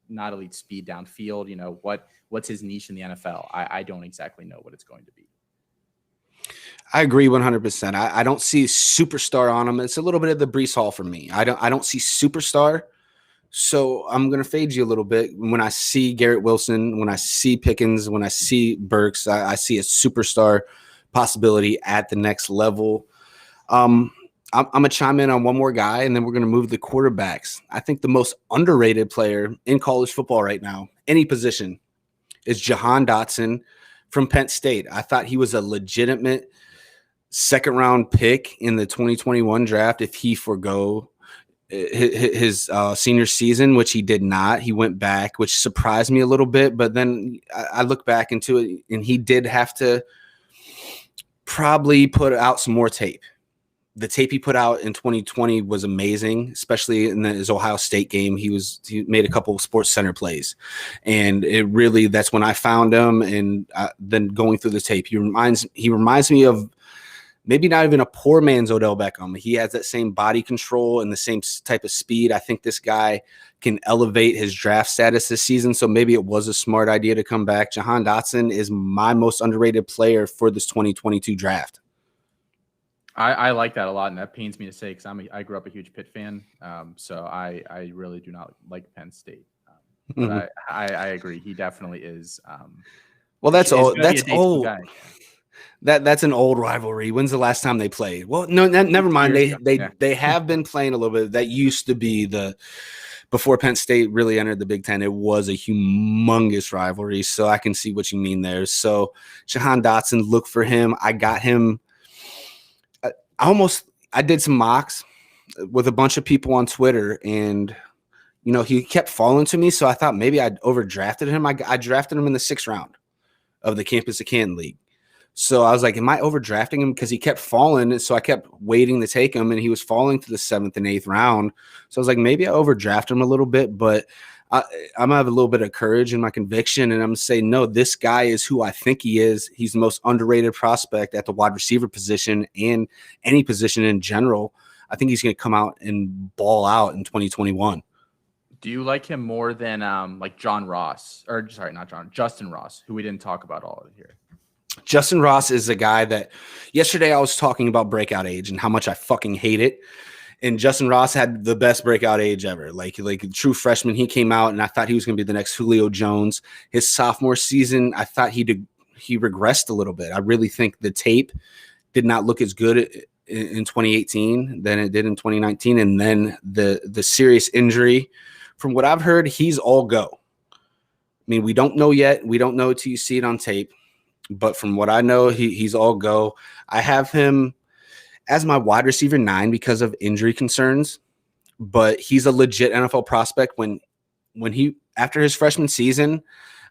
not elite speed downfield. What's his niche in the NFL? I don't exactly know what it's going to be. I agree 100%. I don't see superstar on him. It's a little bit of the Breece Hall for me. I don't see superstar. So I'm going to fade you a little bit. When I see Garrett Wilson, when I see Pickens, when I see Burks, I see a superstar possibility at the next level. I'm going to chime in on one more guy, and then we're going to move the quarterbacks. I think the most underrated player in college football right now, any position, is Jahan Dotson from Penn State. I thought he was a legitimate second-round pick in the 2021 draft if he forgo his senior season, which he did not. He went back, which surprised me a little bit. But then I look back into it, and he did have to probably put out some more tape. The tape he put out in 2020 was amazing, especially in his Ohio State game. He made a couple of Sports Center plays, and that's when I found him. And then going through the tape, he reminds me of maybe not even a poor man's Odell Beckham. He has that same body control and the same type of speed. I think this guy can elevate his draft status this season. So maybe it was a smart idea to come back. Jahan Dotson is my most underrated player for this 2022 draft. I like that a lot, and that pains me to say because I grew up a huge Pitt fan, so I really do not like Penn State. But I agree, he definitely is. Well, that's old. That's old. That's an old rivalry. When's the last time they played? Well, no, never mind. They have been playing a little bit. That used to be before Penn State really entered the Big Ten. It was a humongous rivalry, so I can see what you mean there. So Jahan Dotson, look for him. I got him. I did some mocks with a bunch of people on Twitter, and he kept falling to me. So I thought maybe I'd overdrafted him. I drafted him in the 6th round of the Campus of Canton League. So I was like, am I overdrafting him? Because he kept falling. And so I kept waiting to take him, and he was falling to the 7th and 8th round. So I was like, maybe I overdrafted him a little bit, but I'm going to have a little bit of courage in my conviction. And I'm going to say, no, this guy is who I think he is. He's the most underrated prospect at the wide receiver position and any position in general. I think he's going to come out and ball out in 2021. Do you like him more than like Justin Ross, who we didn't talk about all of here? Justin Ross is a guy that yesterday I was talking about breakout age and how much I fucking hate it. And Justin Ross had the best breakout age ever. Like a true freshman, he came out, and I thought he was going to be the next Julio Jones. His sophomore season, I thought he regressed a little bit. I really think the tape did not look as good in 2018 than it did in 2019. And then the serious injury, from what I've heard, he's all go. I mean, we don't know yet. We don't know till you see it on tape. But from what I know, he's all go. I have him as my wide receiver 9 because of injury concerns, but he's a legit NFL prospect. When he, after his freshman season,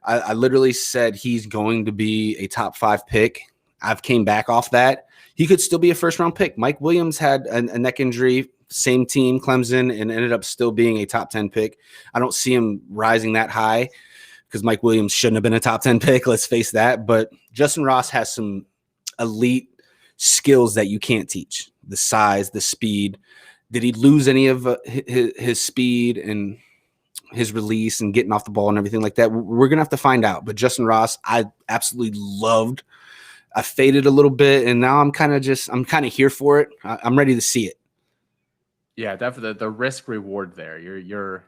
I literally said he's going to be a top 5 pick. I've came back off that. He could still be a 1st-round pick. Mike Williams had a neck injury, same team, Clemson, and ended up still being a top 10 pick. I don't see him rising that high because Mike Williams shouldn't have been a top 10 pick. Let's face that. But Justin Ross has some elite skills that you can't teach. The size, the speed. Did he lose any of his speed and his release and getting off the ball and everything like that? We're going to have to find out. But Justin Ross, I absolutely loved. I faded a little bit, and now I'm kind of here for it. I'm ready to see it. Yeah, definitely the risk reward there. You're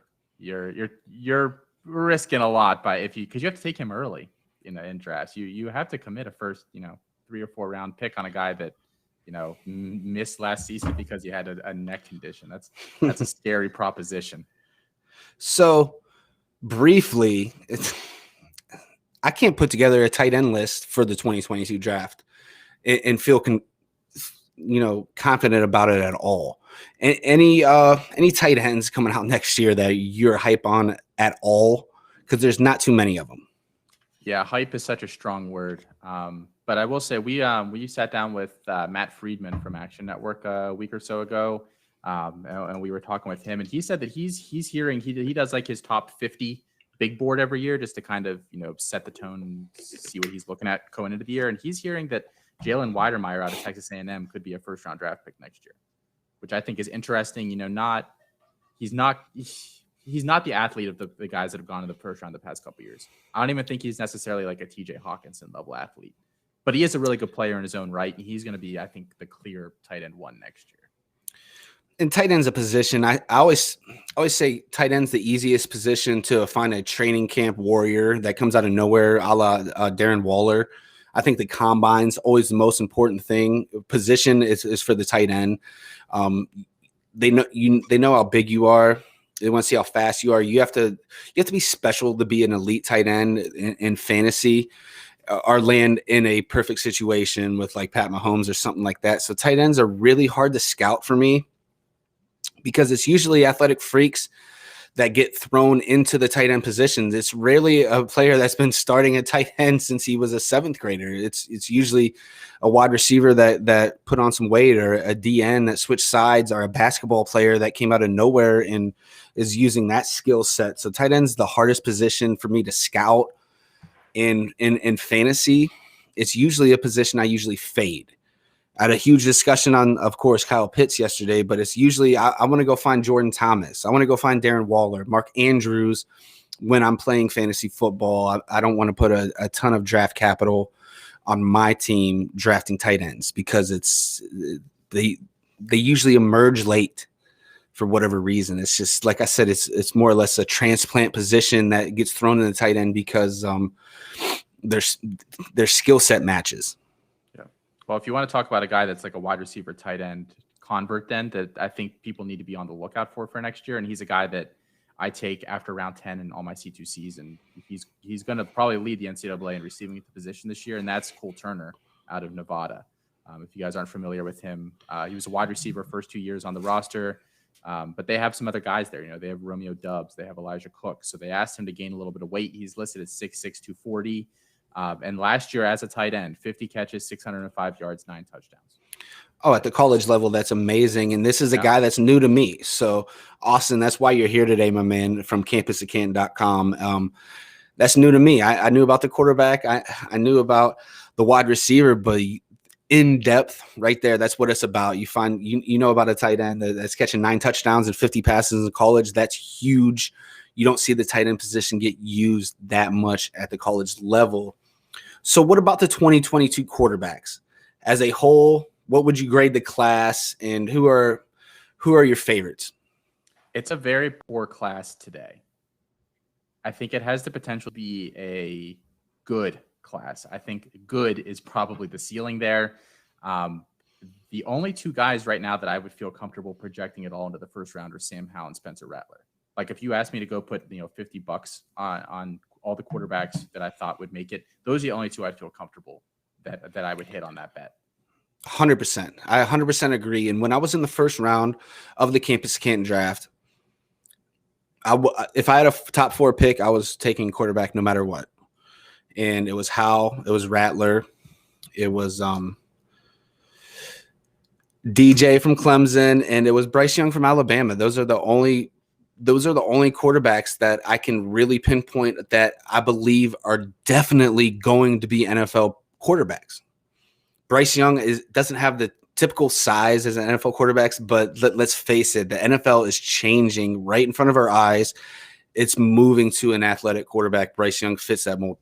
risking a lot because you have to take him early in drafts. You have to commit a first 3 or 4 round pick on a guy that missed last season because he had a neck condition. That's a scary proposition. So briefly, I can't put together a tight end list for the 2022 draft and feel confident about it at all. Any tight ends coming out next year that you're hype on at all? Because there's not too many of them. Yeah, hype is such a strong word. But I will say we sat down with Matt Friedman from Action Network a week or so ago, and we were talking with him, and he said that he's hearing he does like his top 50 big board every year just to kind of set the tone and see what he's looking at going into the year, and he's hearing that Jalen Weidermeyer out of Texas A&M could be a first-round draft pick next year, which I think is interesting. He's not the athlete of the guys that have gone in the first round the past couple of years. I don't even think he's necessarily like a TJ Hawkinson level athlete, but he is a really good player in his own right. And he's going to be, I think, the clear tight end 1 next year. And tight end's a position. I always say tight end's the easiest position to find a training camp warrior that comes out of nowhere, a la Darren Waller. I think the combine's always the most important thing. Position is for the tight end. They know how big you are. They want to see how fast you are. You have to be special to be an elite tight end in fantasy, or land in a perfect situation with like Pat Mahomes or something like that. So tight ends are really hard to scout for me because it's usually athletic freaks that get thrown into the tight end positions. It's rarely a player that's been starting at tight end since he was a 7th grader. It's usually a wide receiver that put on some weight, or a DN that switched sides, or a basketball player that came out of nowhere and is using that skill set. So tight end's the hardest position for me to scout in fantasy. It's usually a position I usually fade. I had a huge discussion on, of course, Kyle Pitts yesterday, but it's usually I want to go find Jordan Thomas. I want to go find Darren Waller, Mark Andrews when I'm playing fantasy football. I don't want to put a ton of draft capital on my team drafting tight ends because they usually emerge late for whatever reason. It's just, like I said, it's more or less a transplant position that gets thrown in the tight end because their skill set matches. Well, if you want to talk about a guy that's like a wide receiver tight end convert, then that I think people need to be on the lookout for next year. And he's a guy that I take after round 10 in all my C2Cs. And he's going to probably lead the NCAA in receiving the position this year. And that's Cole Turner out of Nevada. If you guys aren't familiar with him, he was a wide receiver first 2 years on the roster. But they have some other guys there. They have Romeo Doubs. They have Elijah Cook. So they asked him to gain a little bit of weight. He's listed at 6'6", 240. And last year as a tight end, 50 catches, 605 yards, 9 touchdowns. Oh, at the college level, that's amazing. And this is a guy that's new to me. So, Austin, that's why you're here today, my man, from campusofcanton.com. That's new to me. I knew about the quarterback. I knew about the wide receiver, but in depth right there, that's what it's about. You find you know about a tight end that's catching 9 touchdowns and 50 passes in college. That's huge. You don't see the tight end position get used that much at the college level. So what about the 2022 quarterbacks as a whole? What would you grade the class, and who are your favorites? It's a very poor class today. I think it has the potential to be a good class. I think good is probably the ceiling there. The only 2 guys right now that I would feel comfortable projecting it all into the first round are Sam Howell and Spencer Rattler. Like if you asked me to go put $50 on all the quarterbacks that I thought would make it, those are the only 2 I'd feel comfortable that I would hit on that bet. 100%. I 100% agree. And when I was in the first round of the Campus Canton draft, if I had a top 4 pick, I was taking quarterback no matter what. And it was Howell, it was Rattler, it was DJ from Clemson, and it was Bryce Young from Alabama. Those are the only quarterbacks that I can really pinpoint that I believe are definitely going to be NFL quarterbacks. Bryce Young doesn't have the typical size as an NFL quarterbacks, but let's face it, the NFL is changing right in front of our eyes. It's moving to an athletic quarterback. Bryce Young fits that mold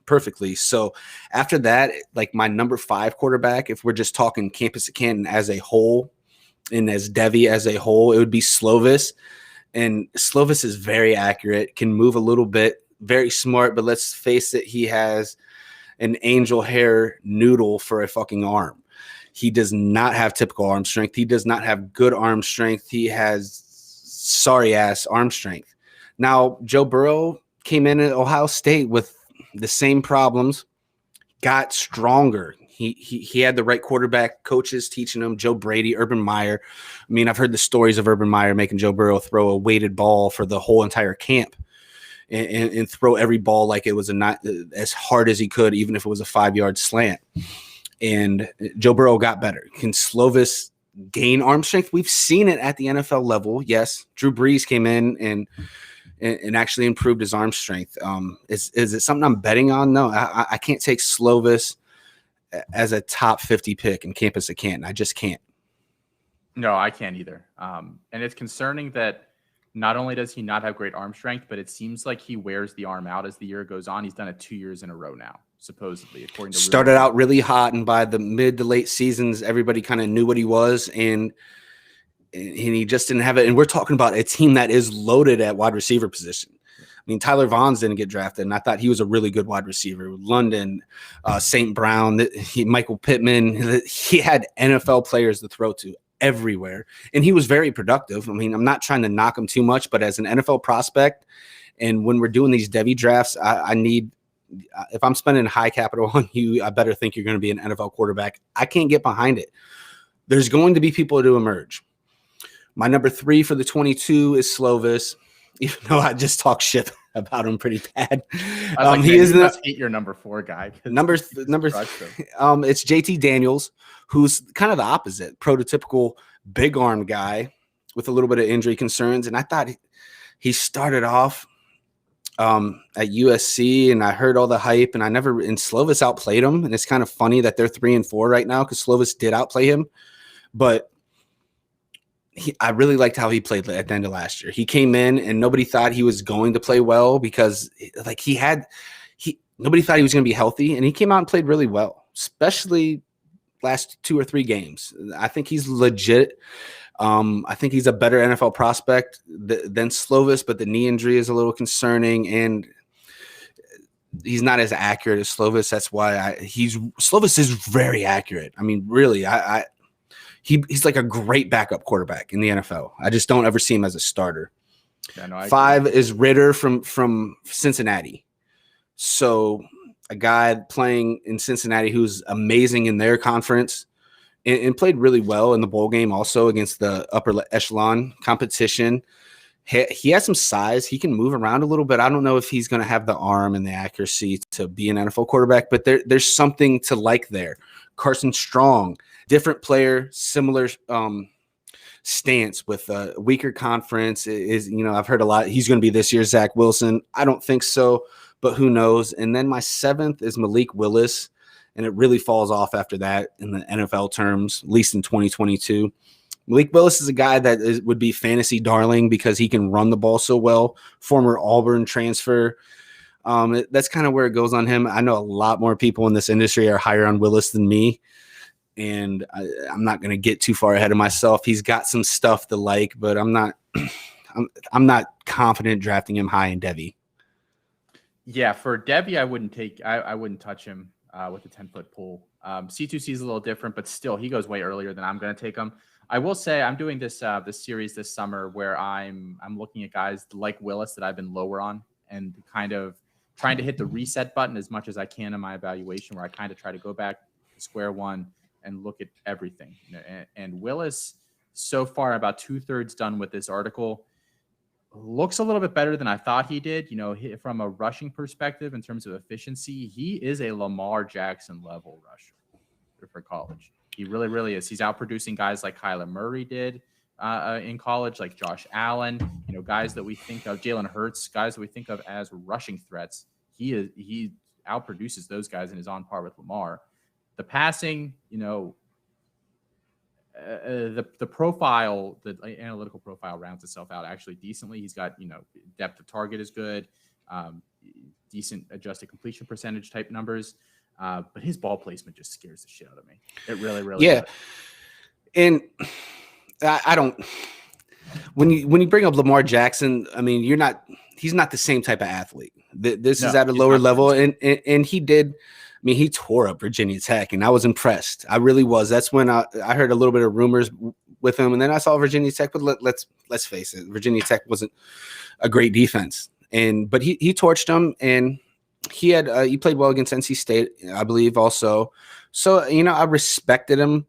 perfectly. So after that, like my number 5 quarterback, if we're just talking Campus at Canton as a whole and as Devy as a whole, it would be Slovis. And Slovis is very accurate, can move a little bit, very smart, but let's face it, he has an angel hair noodle for a fucking arm. He does not have typical arm strength. He does not have good arm strength. He has sorry-ass arm strength. Now, Joe Burrow came in at Ohio State with the same problems, got stronger. He had the right quarterback coaches teaching him, Joe Brady, Urban Meyer. I mean, I've heard the stories of Urban Meyer making Joe Burrow throw a weighted ball for the whole entire camp and throw every ball like it was not as hard as he could, even if it was a 5-yard slant. And Joe Burrow got better. Can Slovis gain arm strength? We've seen it at the NFL level. Yes, Drew Brees came in and actually improved his arm strength. Is it something I'm betting on? No, I can't take Slovis as a top 50 pick in campus at Canton. I just can't. No, I can't either. And it's concerning that not only does he not have great arm strength, but it seems like he wears the arm out as the year goes on. He's done it 2 years in a row now, supposedly, according to started out really hot, and by the mid to late seasons, everybody kind of knew what he was, and he just didn't have it. And we're talking about a team that is loaded at wide receiver position. I mean, Tyler Vaughns didn't get drafted, and I thought he was a really good wide receiver. London, St. Brown, Michael Pittman. He had NFL players to throw to everywhere, and he was very productive. I mean, I'm not trying to knock him too much, but as an NFL prospect, and when we're doing these Devy drafts, I need – if I'm spending high capital on you, I better think you're going to be an NFL quarterback. I can't get behind it. There's going to be people to emerge. My number 3 for the 22 is Slovis, even though I just talk shit about him pretty bad. He is must hate your number 4 guy. It's JT Daniels, who's kind of the opposite, prototypical big arm guy with a little bit of injury concerns. And I thought he started off at USC, and I heard all the hype, and Slovis outplayed him. And it's kind of funny that they're 3-4 right now because Slovis did outplay him, but I really liked how he played at the end of last year. He came in and nobody thought he was going to play well because nobody thought he was going to be healthy, and he came out and played really well, especially last 2 or 3 games. I think he's legit. I think he's a better NFL prospect than Slovis, but the knee injury is a little concerning, and he's not as accurate as Slovis. That's why Slovis is very accurate. I mean, really, he's like a great backup quarterback in the NFL. I just don't ever see him as a starter. Yeah, no, 5 is Ritter from Cincinnati. So a guy playing in Cincinnati who's amazing in their conference and played really well in the bowl game also against the upper echelon competition. He has some size. He can move around a little bit. I don't know if he's going to have the arm and the accuracy to be an NFL quarterback, but there's something to like there. Carson Strong, different player, similar stance with a weaker conference. I've heard a lot. He's going to be this year's Zach Wilson. I don't think so, but who knows? And then my 7th is Malik Willis, and it really falls off after that in the NFL terms, at least in 2022. Malik Willis is a guy that would be fantasy darling because he can run the ball so well. Former Auburn transfer. That's kind of where it goes on him. I know a lot more people in this industry are higher on Willis than me, and I'm not going to get too far ahead of myself. He's got some stuff to like, but I'm not confident drafting him high in Devy. Yeah, for Devy, I wouldn't touch him with a 10-foot pool. C2C is a little different, but still, he goes way earlier than I'm going to take him. I will say I'm doing this series this summer where I'm looking at guys like Willis that I've been lower on and kind of trying to hit the reset button as much as I can in my evaluation, where I kind of try to go back to square one and look at everything. And Willis, so far, about 2/3 done with this article, looks a little bit better than I thought he did. From a rushing perspective, in terms of efficiency, he is a Lamar Jackson level rusher for college. He really, really is. He's outproducing guys like Kyler Murray did in college, like Josh Allen, guys that we think of, Jalen Hurts, guys that we think of as rushing threats. He outproduces those guys and is on par with Lamar. The passing, the profile, the analytical profile rounds itself out actually decently. He's got, depth of target is good, decent adjusted completion percentage type numbers. But his ball placement just scares the shit out of me. It really, really does. And I don't. When you bring up Lamar Jackson, I mean, he's not the same type of athlete. This is at a lower level, and he did. I mean, he tore up Virginia Tech, and I was impressed. I really was. That's when I heard a little bit of rumors with him, and then I saw Virginia Tech. But let's face it, Virginia Tech wasn't a great defense, but he torched them, and he played well against NC State, I believe, also. So I respected him.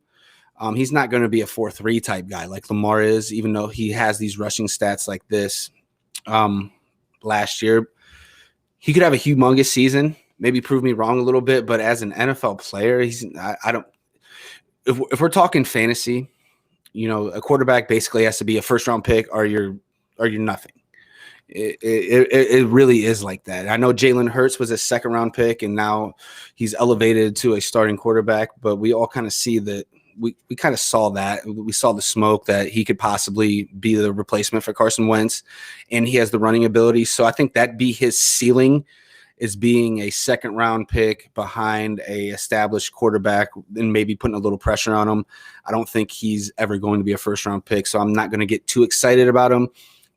He's not going to be a 4-3 type guy like Lamar is, even though he has these rushing stats like this. Last year, he could have a humongous season, maybe prove me wrong a little bit, but as an NFL player, I don't. If we're talking fantasy, a quarterback basically has to be a first-round pick, or you're nothing. It really is like that. I know Jalen Hurts was a second-round pick, and now he's elevated to a starting quarterback. But we all kind of see that we kind of saw that. We saw the smoke that he could possibly be the replacement for Carson Wentz, and he has the running ability. So I think that'd be his ceiling, is being a second-round pick behind a established quarterback and maybe putting a little pressure on him. I don't think he's ever going to be a first-round pick, so I'm not going to get too excited about him.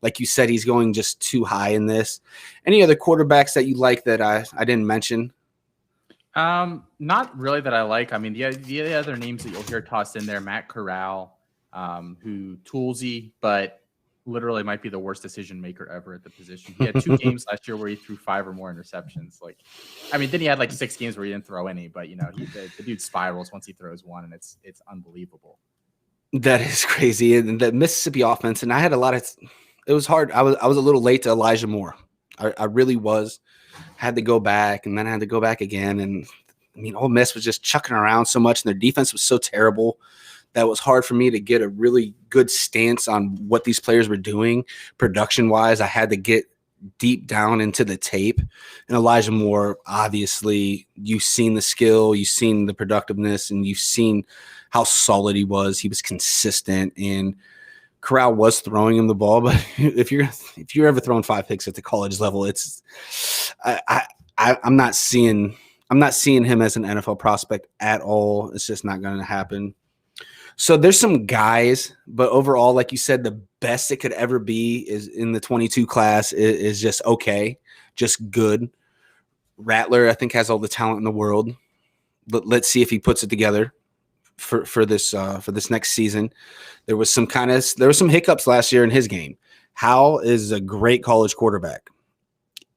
Like you said, he's going just too high in this. Any other quarterbacks that you like that I didn't mention? Not really that I like. I mean, the other names that you'll hear tossed in there, Matt Corral, who toolsy, but literally might be the worst decision maker ever at the position. He had 2 games last year where he threw 5 or more interceptions. Then he had like 6 games where he didn't throw any, but the dude spirals once he throws one, and it's unbelievable. That is crazy. And the Mississippi offense, and I had it was hard. I was a little late to Elijah Moore. I really was. Had to go back, and then I had to go back again. And Ole Miss was just chucking around so much, and their defense was so terrible that it was hard for me to get a really good stance on what these players were doing production-wise. I had to get deep down into the tape. And Elijah Moore, obviously, you've seen the skill, you've seen the productiveness, and you've seen how solid he was. He was consistent, and Corral was throwing him the ball. But if you're ever throwing 5 picks at the college level, I'm not seeing him as an NFL prospect at all. It's just not going to happen. So there's some guys, but overall, like you said, the best it could ever be is in the 22 class is just okay, just good. Rattler, I think, has all the talent in the world. But let's see if he puts it together for this next season. There was some hiccups last year in his game. Howell is a great college quarterback.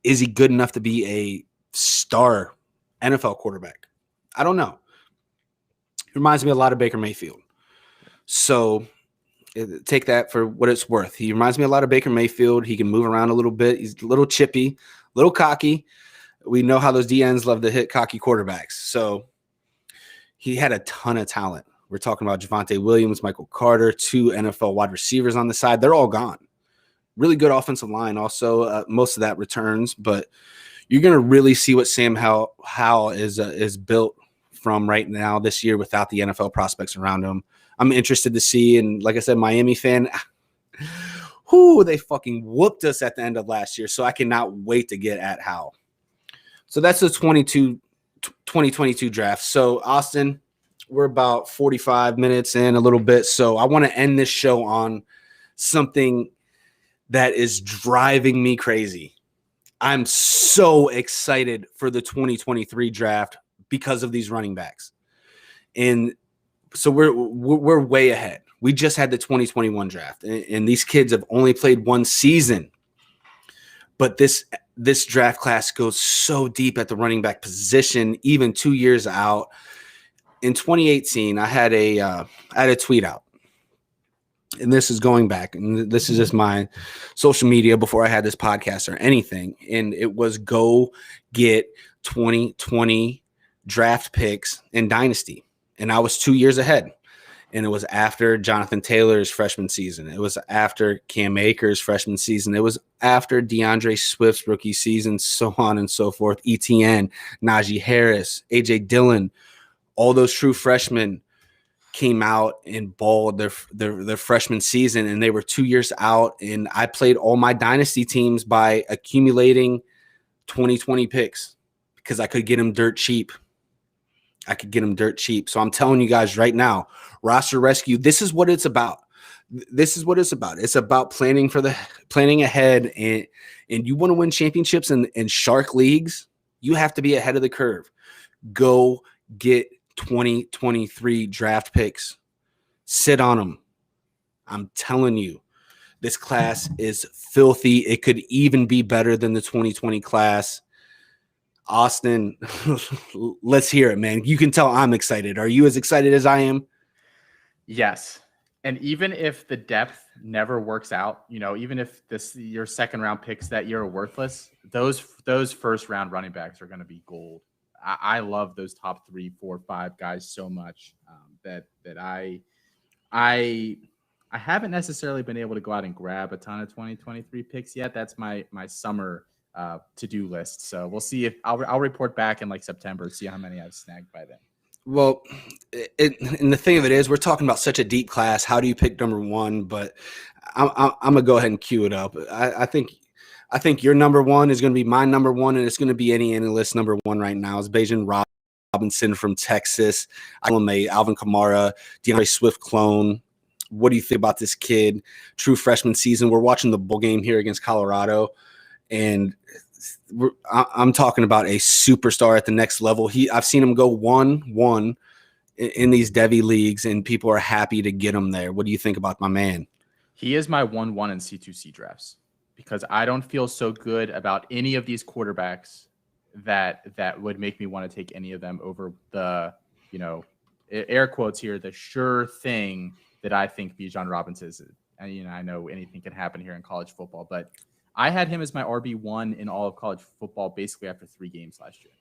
Is he good enough to be a star NFL quarterback? I don't know. It reminds me a lot of Baker Mayfield. So take that for what it's worth. He reminds me a lot of Baker Mayfield. He can move around a little bit. He's a little chippy, a little cocky. We know how those DNs love to hit cocky quarterbacks. So he had a ton of talent. We're talking about Javonte Williams, Michael Carter, 2 NFL wide receivers on the side. They're all gone. Really good offensive line also. Most of that returns, but you're going to really see what Sam Howell is built from right now this year without the NFL prospects around him. I'm interested to see, and like I said, Miami fan, they fucking whooped us at the end of last year, so I cannot wait to get at Howell. So that's the 2022 draft. So, Austin, we're about 45 minutes in, a little bit, so I want to end this show on something that is driving me crazy. I'm so excited for the 2023 draft because of these running backs. And so we're way ahead. We just had the 2021 draft, and these kids have only played 1 season. But this draft class goes so deep at the running back position, even 2 years out. In 2018, I had a tweet out, and this is going back, and this is just my social media before I had this podcast or anything, and it was go get 2020 draft picks in Dynasty. And I was 2 years ahead. And it was after Jonathan Taylor's freshman season. It was after Cam Akers' freshman season. It was after DeAndre Swift's rookie season, so on and so forth. ETN, Najee Harris, A.J. Dillon, all those true freshmen came out and balled their freshman season, and they were 2 years out. And I played all my Dynasty teams by accumulating 2020 picks because I could get them dirt cheap. So I'm telling you guys right now, roster rescue, this is what it's about. It's about planning ahead, and you want to win championships in shark leagues, you have to be ahead of the curve. Go get 2023 draft picks. Sit on them. I'm telling you, this class is filthy. It could even be better than the 2020 class. Austin, let's hear it, man. You can tell I'm excited. Are you as excited as I am? Yes. And even if the depth never works out, even if your second round picks that year are worthless, those first round running backs are going to be gold. I love those top 3, 4, 5 guys so much that I haven't necessarily been able to go out and grab a ton of 2023 picks yet. That's my summer to-do list. So we'll see if I'll report back in like September, see how many I've snagged by then. Well, and the thing of it is, we're talking about such a deep class. How do you pick number one? But I'm gonna go ahead and cue it up. I think your number one is going to be my number one, and it's going to be any analyst number one right now. Is Bijan Robinson from Texas, Alvin Kamara, DeAndre Swift clone. What do you think about this kid? True freshman season. We're watching the bowl game here against Colorado, and I'm talking about a superstar at the next level. I've seen him go 1-1 in these Devy leagues, and people are happy to get him there. What do you think about my man? He is my 1-1 in C2C drafts because I don't feel so good about any of these quarterbacks that would make me want to take any of them over the, air quotes here, the sure thing that I think Bijan Robinson is. And, I know anything can happen here in college football, but I had him as my RB1 in all of college football basically after 3 games last year.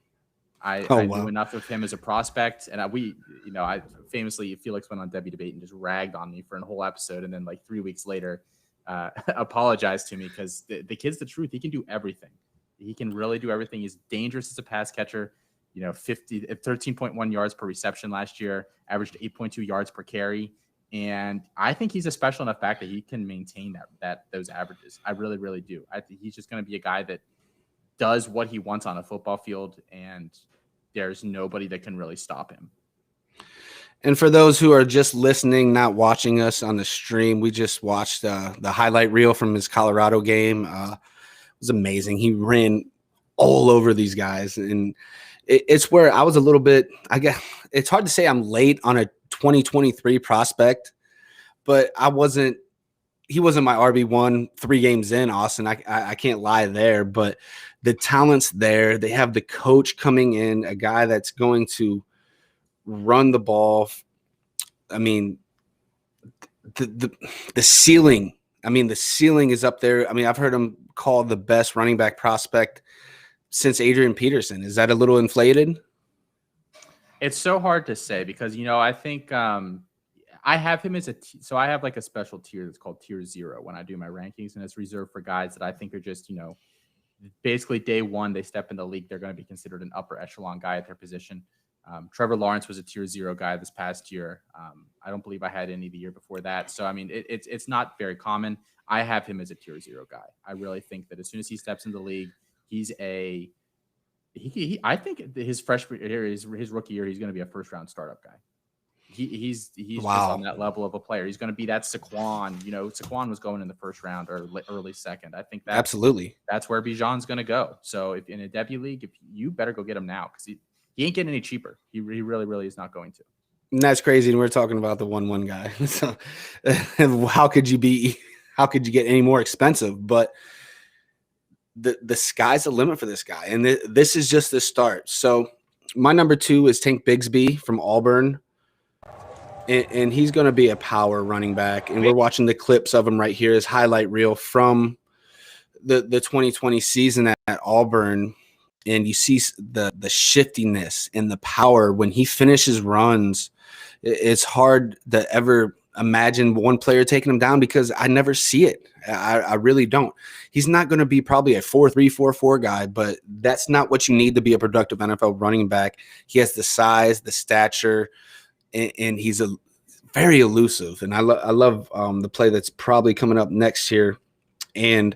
I knew enough of him as a prospect, and I famously, Felix went on Devy Debate and just ragged on me for a whole episode, and then like 3 weeks later apologized to me because the kid's the truth. He can do everything. He can really do everything. He's dangerous as a pass catcher. 13.1 yards per reception last year, averaged 8.2 yards per carry. And I think he's a special enough back that he can maintain those averages. I really, really do. I think he's just going to be a guy that does what he wants on a football field, and there's nobody that can really stop him. And for those who are just listening, not watching us on the stream, we just watched the highlight reel from his Colorado game. It was amazing. He ran all over these guys, and it's where I was a little bit, I guess it's hard to say I'm late on a 2023 prospect, but he wasn't my RB1 3 games in, Austin. I can't lie there, but the talent's there. They have the coach coming in, a guy that's going to run the ball. I mean, the ceiling. I mean, the ceiling is up there. I mean, I've heard him called the best running back prospect since Adrian Peterson. Is that a little inflated? It's so hard to say because, I think I have him as so I have like a special tier that's called tier 0 when I do my rankings, and it's reserved for guys that I think are just, basically day one, they step in the league. They're going to be considered an upper echelon guy at their position. Trevor Lawrence was a tier 0 guy this past year. I don't believe I had any the year before that. So, I mean, it's not very common. I have him as a tier 0 guy. I really think that as soon as he steps in the league, he's I think his freshman year, his rookie year, he's going to be a first-round startup guy. He's just on that level of a player. He's going to be that Saquon. Saquon was going in the first round or early second. I think absolutely that's where Bijan's going to go. So if in a Devy league, if you better go get him now because he ain't getting any cheaper. He really, really is not going to. And that's crazy. And we're talking about the 1-1 guy. So how could you get any more expensive? But the sky's the limit for this guy. And this is just the start. So my number 2 is Tank Bigsby from Auburn. And he's going to be a power running back. And we're watching the clips of him right here, his highlight reel from the 2020 season at Auburn. And you see the shiftiness and the power when he finishes runs. It's hard to ever imagine one player taking him down because I never see it. I really don't. He's not going to be probably a 4.3, 4.4 guy, but that's not what you need to be a productive NFL running back. He has the size, the stature, and he's very elusive. And I love the play that's probably coming up next here. And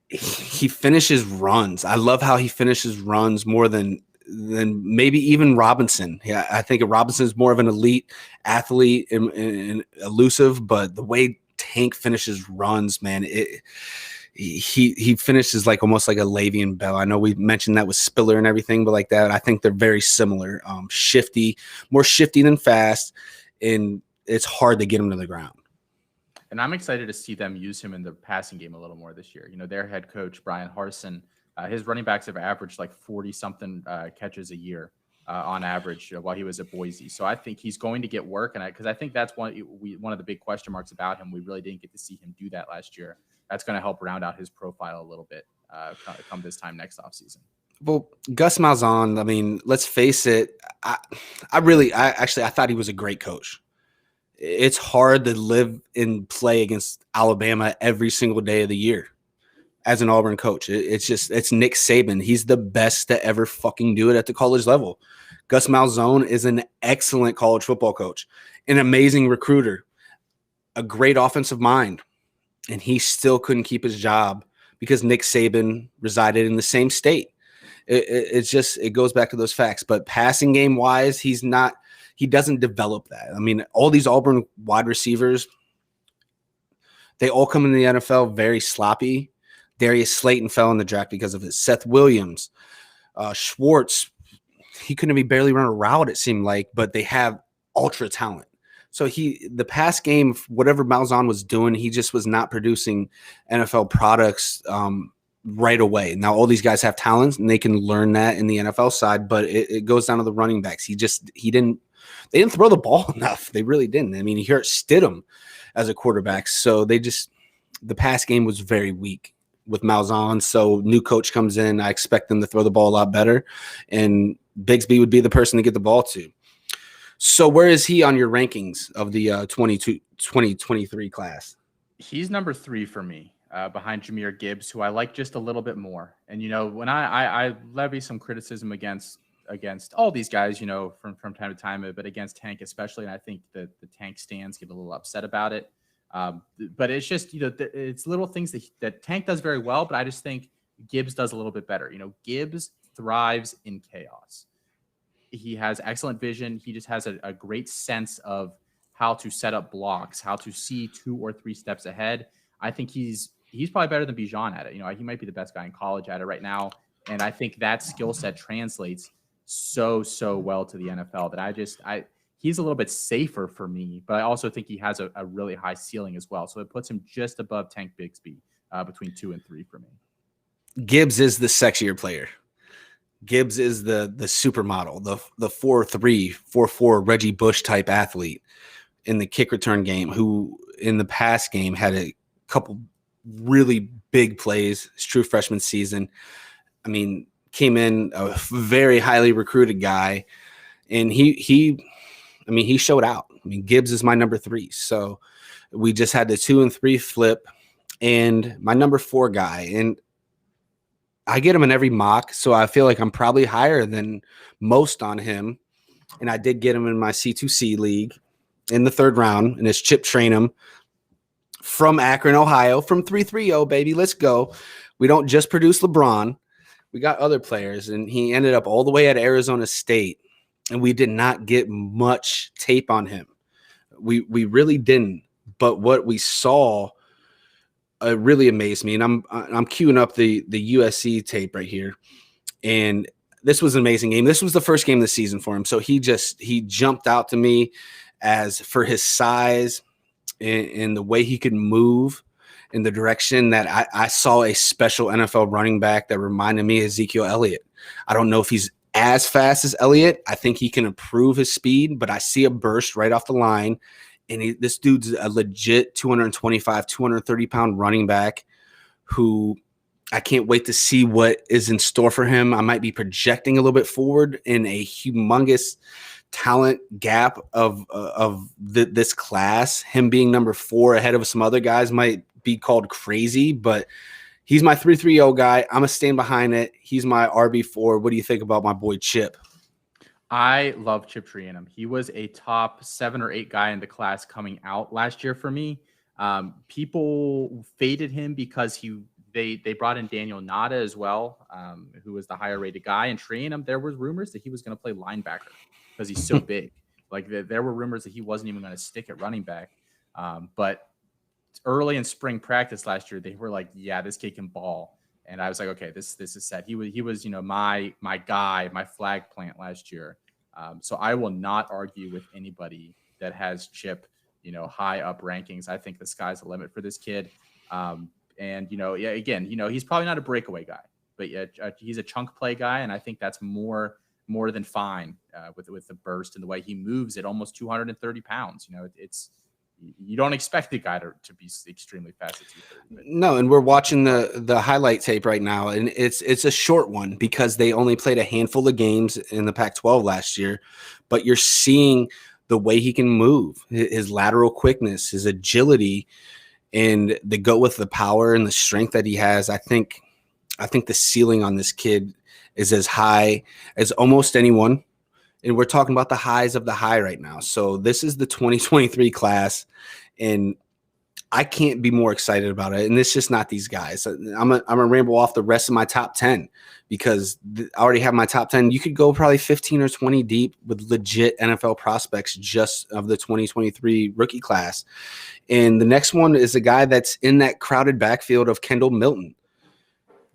he finishes runs. I love how he finishes runs more than maybe even Robinson. Yeah, I think Robinson is more of an elite athlete and elusive, but the way Tank finishes runs, man, he finishes like almost like a Le'Veon Bell. I know we mentioned that with Spiller and everything, but like that, I think they're very similar. Shifty, more shifty than fast, and it's hard to get him to the ground. And I'm excited to see them use him in the passing game a little more this year. Their head coach, Brian Harsin, His running backs have averaged like 40 something catches a year on average while he was at Boise. So I think he's going to get work, and because I think that's one of the big question marks about him. We really didn't get to see him do that last year. That's going to help round out his profile a little bit come this time next offseason. Well, Gus Malzahn, I mean, let's face it. I thought he was a great coach. It's hard to live and play against Alabama every single day of the year as an Auburn coach. It's Nick Saban. He's the best to ever fucking do it at the college level. Gus Malzahn is an excellent college football coach, an amazing recruiter, a great offensive mind, and he still couldn't keep his job because Nick Saban resided in the same state. It goes back to those facts. But passing game wise, he doesn't develop that. I mean, all these Auburn wide receivers, they all come in the NFL very sloppy. Darius Slayton fell in the draft because of it. Seth Williams, Schwartz, he couldn't even barely run a route, it seemed like, but they have ultra talent. So the past game, whatever Malzahn was doing, he just was not producing NFL products right away. Now, all these guys have talents, and they can learn that in the NFL side, but it goes down to the running backs. They didn't throw the ball enough. They really didn't. I mean, he hurt Stidham as a quarterback. So the pass game was very weak with Malzahn. So new coach comes in. I expect them to throw the ball a lot better, and Bigsby would be the person to get the ball to. So where is he on your rankings of the 2023 class? He's number 3 for me, behind Jahmyr Gibbs, who I like just a little bit more. And, when I levy some criticism against all these guys, from time to time, but against Tank especially, and I think that the Tank stands get a little upset about it. But it's just, it's little things that Tank does very well, but I just think Gibbs does a little bit better. Gibbs thrives in chaos. He has excellent vision. He just has a great sense of how to set up blocks, how to see 2 or 3 steps ahead. I think he's probably better than Bijan at it. He might be the best guy in college at it right now. And I think that skill set translates so well to the NFL that he's a little bit safer for me, but I also think he has a really high ceiling as well. So it puts him just above Tank Bigsby, between 2 and 3 for me. Gibbs is the sexier player. Gibbs is the supermodel, the 4.3, 4.4 Reggie Bush type athlete in the kick return game, who in the past game had a couple really big plays his true freshman season. I mean, came in a very highly recruited guy, and he showed out. I mean, Gibbs is my number 3. So we just had the 2 and 3 flip, and my number 4 guy, and I get him in every mock, so I feel like I'm probably higher than most on him. And I did get him in my C2C league in the 3rd round, and it's Chip Trainum from Akron, Ohio, from 330, baby. Let's go. We don't just produce LeBron. We got other players, and he ended up all the way at Arizona State, and we did not get much tape on him. We really didn't. But what we saw really amazed me, and I'm queuing up the USC tape right here, and this was an amazing game. This was the first game of the season for him, so he jumped out to me as for his size and the way he could move in the direction that I saw a special NFL running back that reminded me of Ezekiel Elliott. I don't know if he's as fast as Elliott. I think he can improve his speed, but I see a burst right off the line. And this dude's a legit 225, 230-pound running back who I can't wait to see what is in store for him. I might be projecting a little bit forward in a humongous talent gap of this class. Him being number 4 ahead of some other guys might be called crazy, but he's my 330 guy. I'm going to stand behind it. He's my RB4. What do you think about my boy Chip? I love Chip Trayanum. He was a top 7 or 8 guy in the class coming out last year for me. People faded him because they brought in Daniel Nada as well, who was the higher rated guy. And Trayanum, there was rumors that he was going to play linebacker because he's so big. Like there were rumors that he wasn't even going to stick at running back. But early in spring practice last year, they were like, "Yeah, this kid can ball." And I was like, okay, this is set. He was, my guy, my flag plant last year. So I will not argue with anybody that has Chip, high up rankings. I think the sky's the limit for this kid. And again, he's probably not a breakaway guy, but yeah, he's a chunk play guy, and I think that's more than fine with the burst and the way he moves at almost 230 pounds. You don't expect the guy to be extremely fast at 230. No, and we're watching the highlight tape right now, and it's a short one because they only played a handful of games in the Pac-12 last year, but you're seeing the way he can move, his lateral quickness, his agility, and the go with the power and the strength that he has. I think the ceiling on this kid is as high as almost anyone. And we're talking about the highs of the high right now. So this is the 2023 class, and I can't be more excited about it. And it's just not these guys. I'm gonna ramble off the rest of my top 10 because I already have my top 10. You could go probably 15 or 20 deep with legit NFL prospects just of the 2023 rookie class. And the next one is a guy that's in that crowded backfield of Kendall Milton.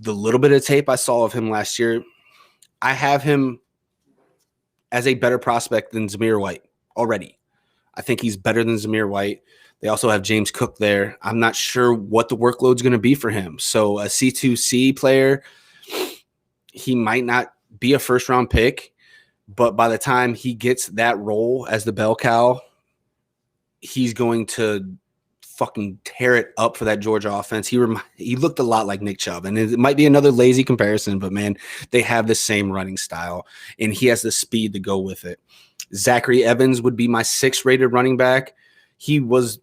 The little bit of tape I saw of him last year, I have him as a better prospect than Zamir White already. I think he's better than Zamir White. They also have James Cook there. I'm not sure what the workload's going to be for him. So a C2C player, he might not be a first-round pick, but by the time he gets that role as the bell cow, he's going to fucking tear it up for that Georgia offense. He looked a lot like Nick Chubb, and it might be another lazy comparison, but man, they have the same running style, and he has the speed to go with it. Zachary Evans would be my 6th rated running back. He was,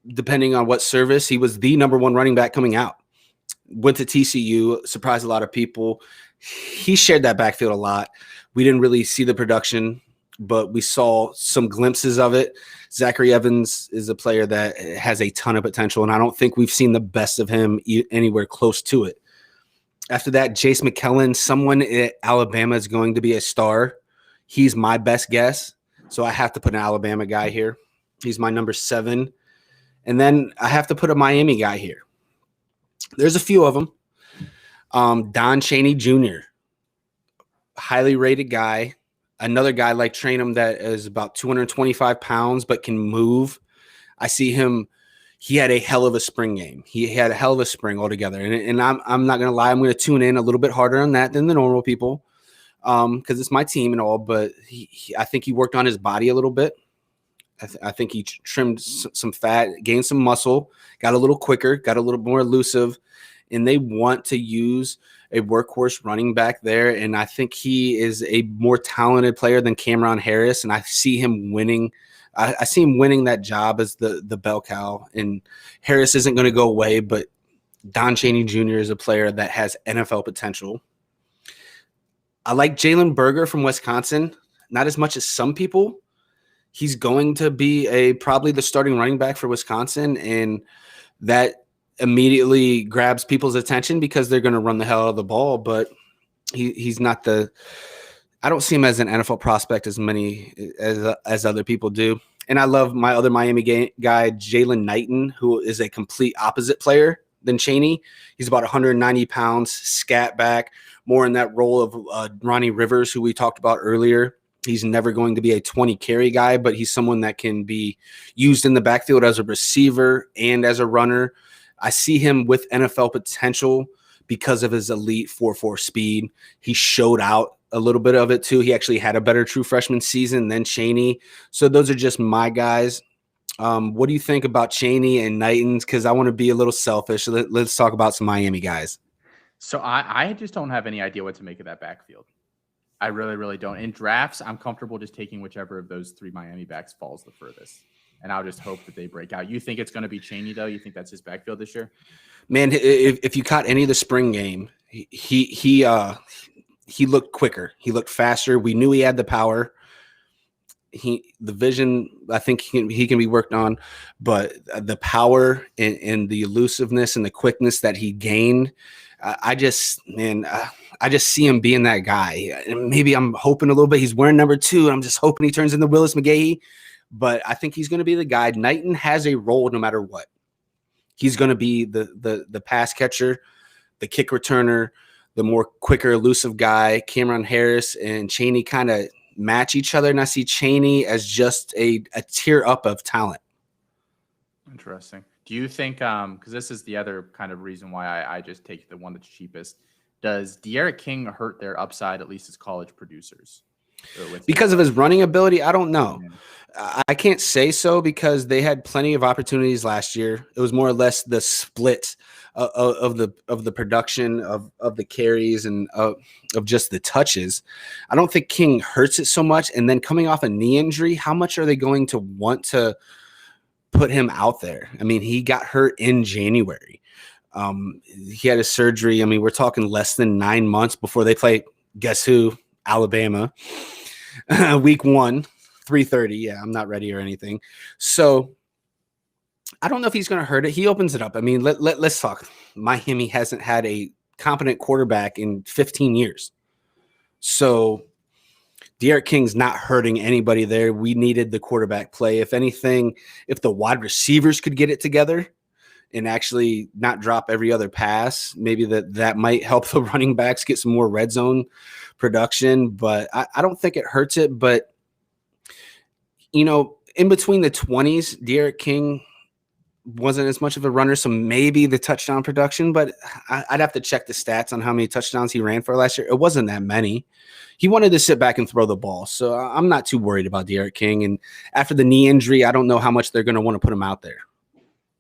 depending on what service, he was the number 1 running back coming out. Went to TCU, surprised a lot of people. He shared that backfield a lot. We didn't really see the production, but we saw some glimpses of it. Zachary Evans is a player that has a ton of potential, and I don't think we've seen the best of him anywhere close to it. After that, Jace McKellen, someone at Alabama is going to be a star. He's my best guess, so I have to put an Alabama guy here. He's my number 7. And then I have to put a Miami guy here. There's a few of them. Don Chaney Jr., highly rated guy. Another guy like Trainum that is about 225 pounds but can move. I see him. He had a hell of a spring game. He had a hell of a spring altogether. And I'm not going to lie. I'm going to tune in a little bit harder on that than the normal people because it's my team and all. But I think he worked on his body a little bit. I think he trimmed some fat, gained some muscle, got a little quicker, got a little more elusive. And they want to use a workhorse running back there. And I think he is a more talented player than Cameron Harris. And I see him winning. I see him winning that job as the bell cow. And Harris isn't going to go away, but Don Chaney Jr. is a player that has NFL potential. I like Jalen Berger from Wisconsin, not as much as some people. He's going to be probably the starting running back for Wisconsin, and that immediately grabs people's attention because they're going to run the hell out of the ball, but he's not I don't see him as an NFL prospect as many as other people do. And I love my other Miami guy, Jalen Knighton, who is a complete opposite player than Chaney. He's about 190 pounds, scat back, more in that role of Ronnie Rivers, who we talked about earlier. He's never going to be a 20 carry guy, but he's someone that can be used in the backfield as a receiver and as a runner. I see him with NFL potential because of his elite 4.4 speed. He showed out a little bit of it too. He actually had a better true freshman season than Chaney. So those are just my guys. What do you think about Chaney and Knighton's? Because I want to be a little selfish. Let's talk about some Miami guys. So I just don't have any idea what to make of that backfield. I really, really don't. In drafts, I'm comfortable just taking whichever of those 3 Miami backs falls the furthest. And I'll just hope that they break out. You think it's going to be Chaney, though? You think that's his backfield this year? Man, if you caught any of the spring game, he looked quicker. He looked faster. We knew he had the power. The vision, I think he can be worked on, but the power and the elusiveness and the quickness that he gained, I just see him being that guy. And maybe I'm hoping a little bit. He's wearing number 2. And I'm just hoping he turns into Willis McGahee. But I think he's going to be the guy. Knighton has a role no matter what. He's going to be the pass catcher, the kick returner, the more quicker, elusive guy. Cameron Harris and Chaney kind of match each other, and I see Chaney as just a tier up of talent. Interesting. Do you think, because this is the other kind of reason why I just take the one that's cheapest, Does De'Aaron King hurt their upside, at least as college producers? Because of his running ability? I don't know. Yeah. I can't say so because they had plenty of opportunities last year. It was more or less the split of the production of the carries and of just the touches. I don't think King hurts it so much. And then coming off a knee injury, how much are they going to want to put him out there? I mean, he got hurt in January. He had a surgery. I mean, we're talking less than 9 months before they play. Guess who? Alabama. Week 1, 3:30. Yeah, I'm not ready or anything. So I don't know if he's going to hurt it. He opens it up. I mean, let's talk. Miami hasn't had a competent quarterback in 15 years. So De'Aaron King's not hurting anybody there. We needed the quarterback play. If anything, if the wide receivers could get it together and actually not drop every other pass, maybe that might help the running backs get some more red zone production. But I don't think it hurts it. But, you know, in between the 20s, De'Aaron King wasn't as much of a runner, so maybe the touchdown production, but I'd have to check the stats on how many touchdowns he ran for last year. It wasn't that many. He wanted to sit back and throw the ball, so I'm not too worried about De'Aaron King. And after the knee injury, I don't know how much they're going to want to put him out there.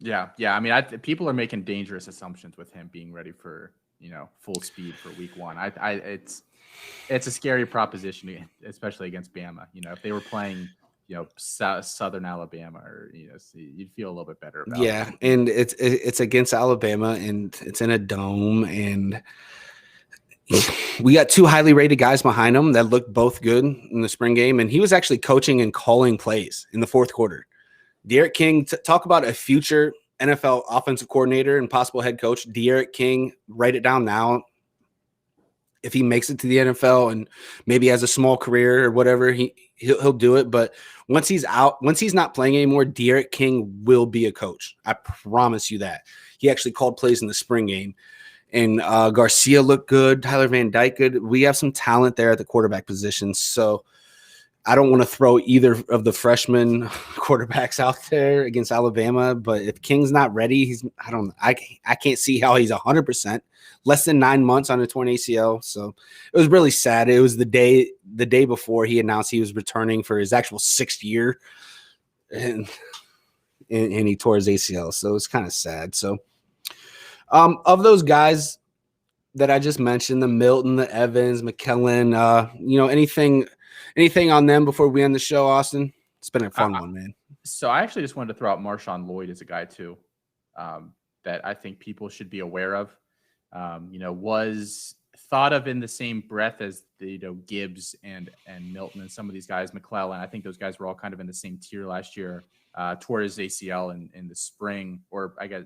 Yeah. I mean, people are making dangerous assumptions with him being ready for, full speed for week 1. It's a scary proposition, especially against Bama. If they were playing Southern Alabama, or you'd feel a little bit better about it. And it's against Alabama, and it's in a dome, and we got 2 highly rated guys behind him that looked both good in the spring game, and he was actually coaching and calling plays in the fourth quarter. De'Aaron King, talk about a future NFL offensive coordinator and possible head coach. De'Aaron King, write it down now. If he makes it to the NFL and maybe has a small career or whatever, he'll do it. But once he's out, once he's not playing anymore, De'Aaron King will be a coach. I promise you that. He actually called plays in the spring game. And Garcia looked good. Tyler Van Dyke good. We have some talent there at the quarterback position. So I don't want to throw either of the freshman quarterbacks out there against Alabama. But if King's not ready, I can't see how he's 100%. Less than 9 months on a torn ACL. So it was really sad. It was the day before he announced he was returning for his actual 6th year. And he tore his ACL. So it's kind of sad. So of those guys that I just mentioned, the Milton, the Evans, McKellen, anything on them before we end the show, Austin? It's been a fun one, man. So I actually just wanted to throw out Marshawn Lloyd as a guy too, that I think people should be aware of. Was thought of in the same breath as Gibbs and Milton and some of these guys, McClellan. I think those guys were all kind of in the same tier last year. Tore his ACL in the spring, or I guess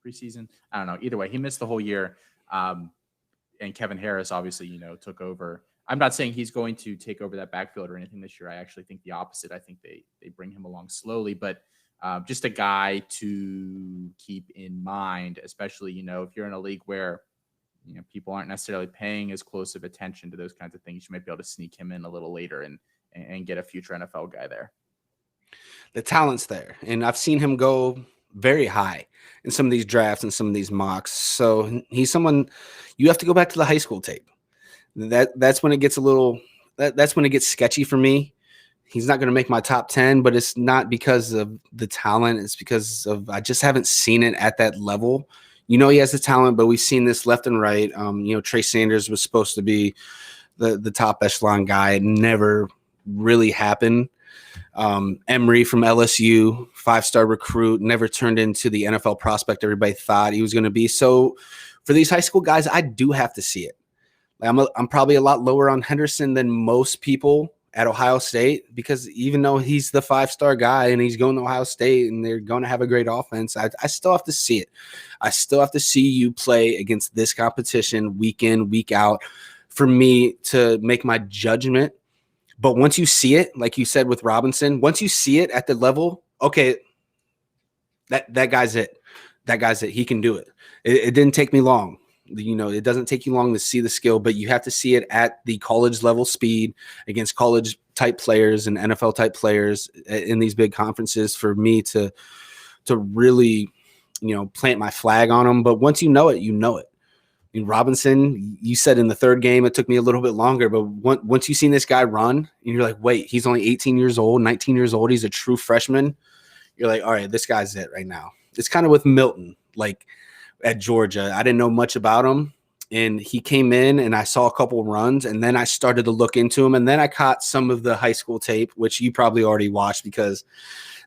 preseason. I don't know. Either way, he missed the whole year. And Kevin Harris obviously, took over. I'm not saying he's going to take over that backfield or anything this year. I actually think the opposite. I think they bring him along slowly, but just a guy to keep in mind, especially, if you're in a league where, people aren't necessarily paying as close of attention to those kinds of things. You might be able to sneak him in a little later and get a future NFL guy there. The talent's there, and I've seen him go very high in some of these drafts and some of these mocks. So he's someone you have to go back to the high school tape. That's when it gets that's when it gets sketchy for me. He's not going to make my top 10, but it's not because of the talent. It's because of I just haven't seen it at that level. He has the talent, but we've seen this left and right. Trey Sanders was supposed to be the top echelon guy. It never really happened. Emory from LSU, 5-star recruit, never turned into the NFL prospect everybody thought he was going to be. So for these high school guys, I do have to see it. I'm probably a lot lower on Henderson than most people at Ohio State, because even though he's the 5-star guy and he's going to Ohio State and they're going to have a great offense, I still have to see it. I still have to see you play against this competition week in, week out for me to make my judgment. But once you see it, like you said with Robinson, once you see it at the level, okay, that guy's it. That guy's it. He can do it. It didn't take me long. It doesn't take you long to see the skill, but you have to see it at the college level speed against college type players and NFL type players in these big conferences for me to really, plant my flag on them. But once you know it, you know it. mean, Robinson, you said in the third game, it took me a little bit longer, but once you've seen this guy run and you're like, wait, he's only 18 years old, 19 years old. He's a true freshman. You're like, all right, this guy's it right now. It's kind of with Milton, like at Georgia. I didn't know much about him. And he came in and I saw a couple runs and then I started to look into him. And then I caught some of the high school tape, which you probably already watched because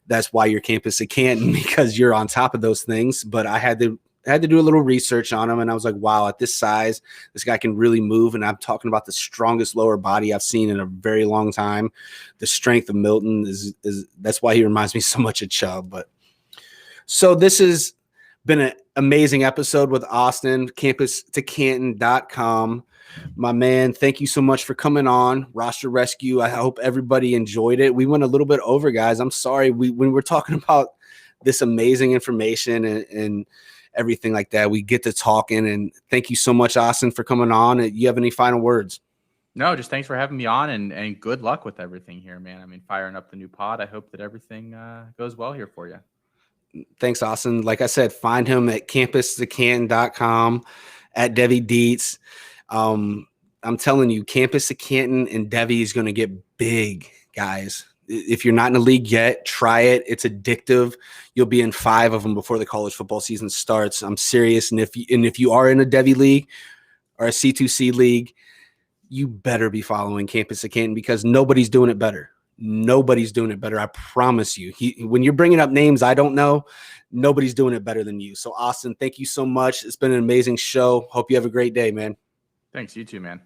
that's why you're Campus at Canton, because you're on top of those things. But I had to do a little research on him. And I was like, wow, at this size, this guy can really move. And I'm talking about the strongest lower body I've seen in a very long time. The strength of Milton is that's why he reminds me so much of Chubb. But so this has been an amazing episode with Austin, campustocanton.com. My man, thank you so much for coming on Roster Rescue. I hope everybody enjoyed it. We went a little bit over, guys. I'm sorry. When we're talking about this amazing information and everything like that, we get to talking. And thank you so much, Austin, for coming on. You have any final words? No, just thanks for having me on, and good luck with everything here, man. I mean, firing up the new pod. I hope that everything goes well here for you. Thanks, Austin. Like I said, find him at campustocanton.com, at Devy Dietz. I'm telling you, Campus at Canton and Devy is going to get big, guys. If you're not in the league yet, try it. It's addictive. You'll be in 5 of them before the college football season starts. I'm serious. And if you are in a Devy league or a C2C league, you better be following Campus at Canton because nobody's doing it better. Nobody's doing it better. I promise you. When you're bringing up names I don't know, nobody's doing it better than you. So, Austin, thank you so much. It's been an amazing show. Hope you have a great day, man. Thanks. You too, man.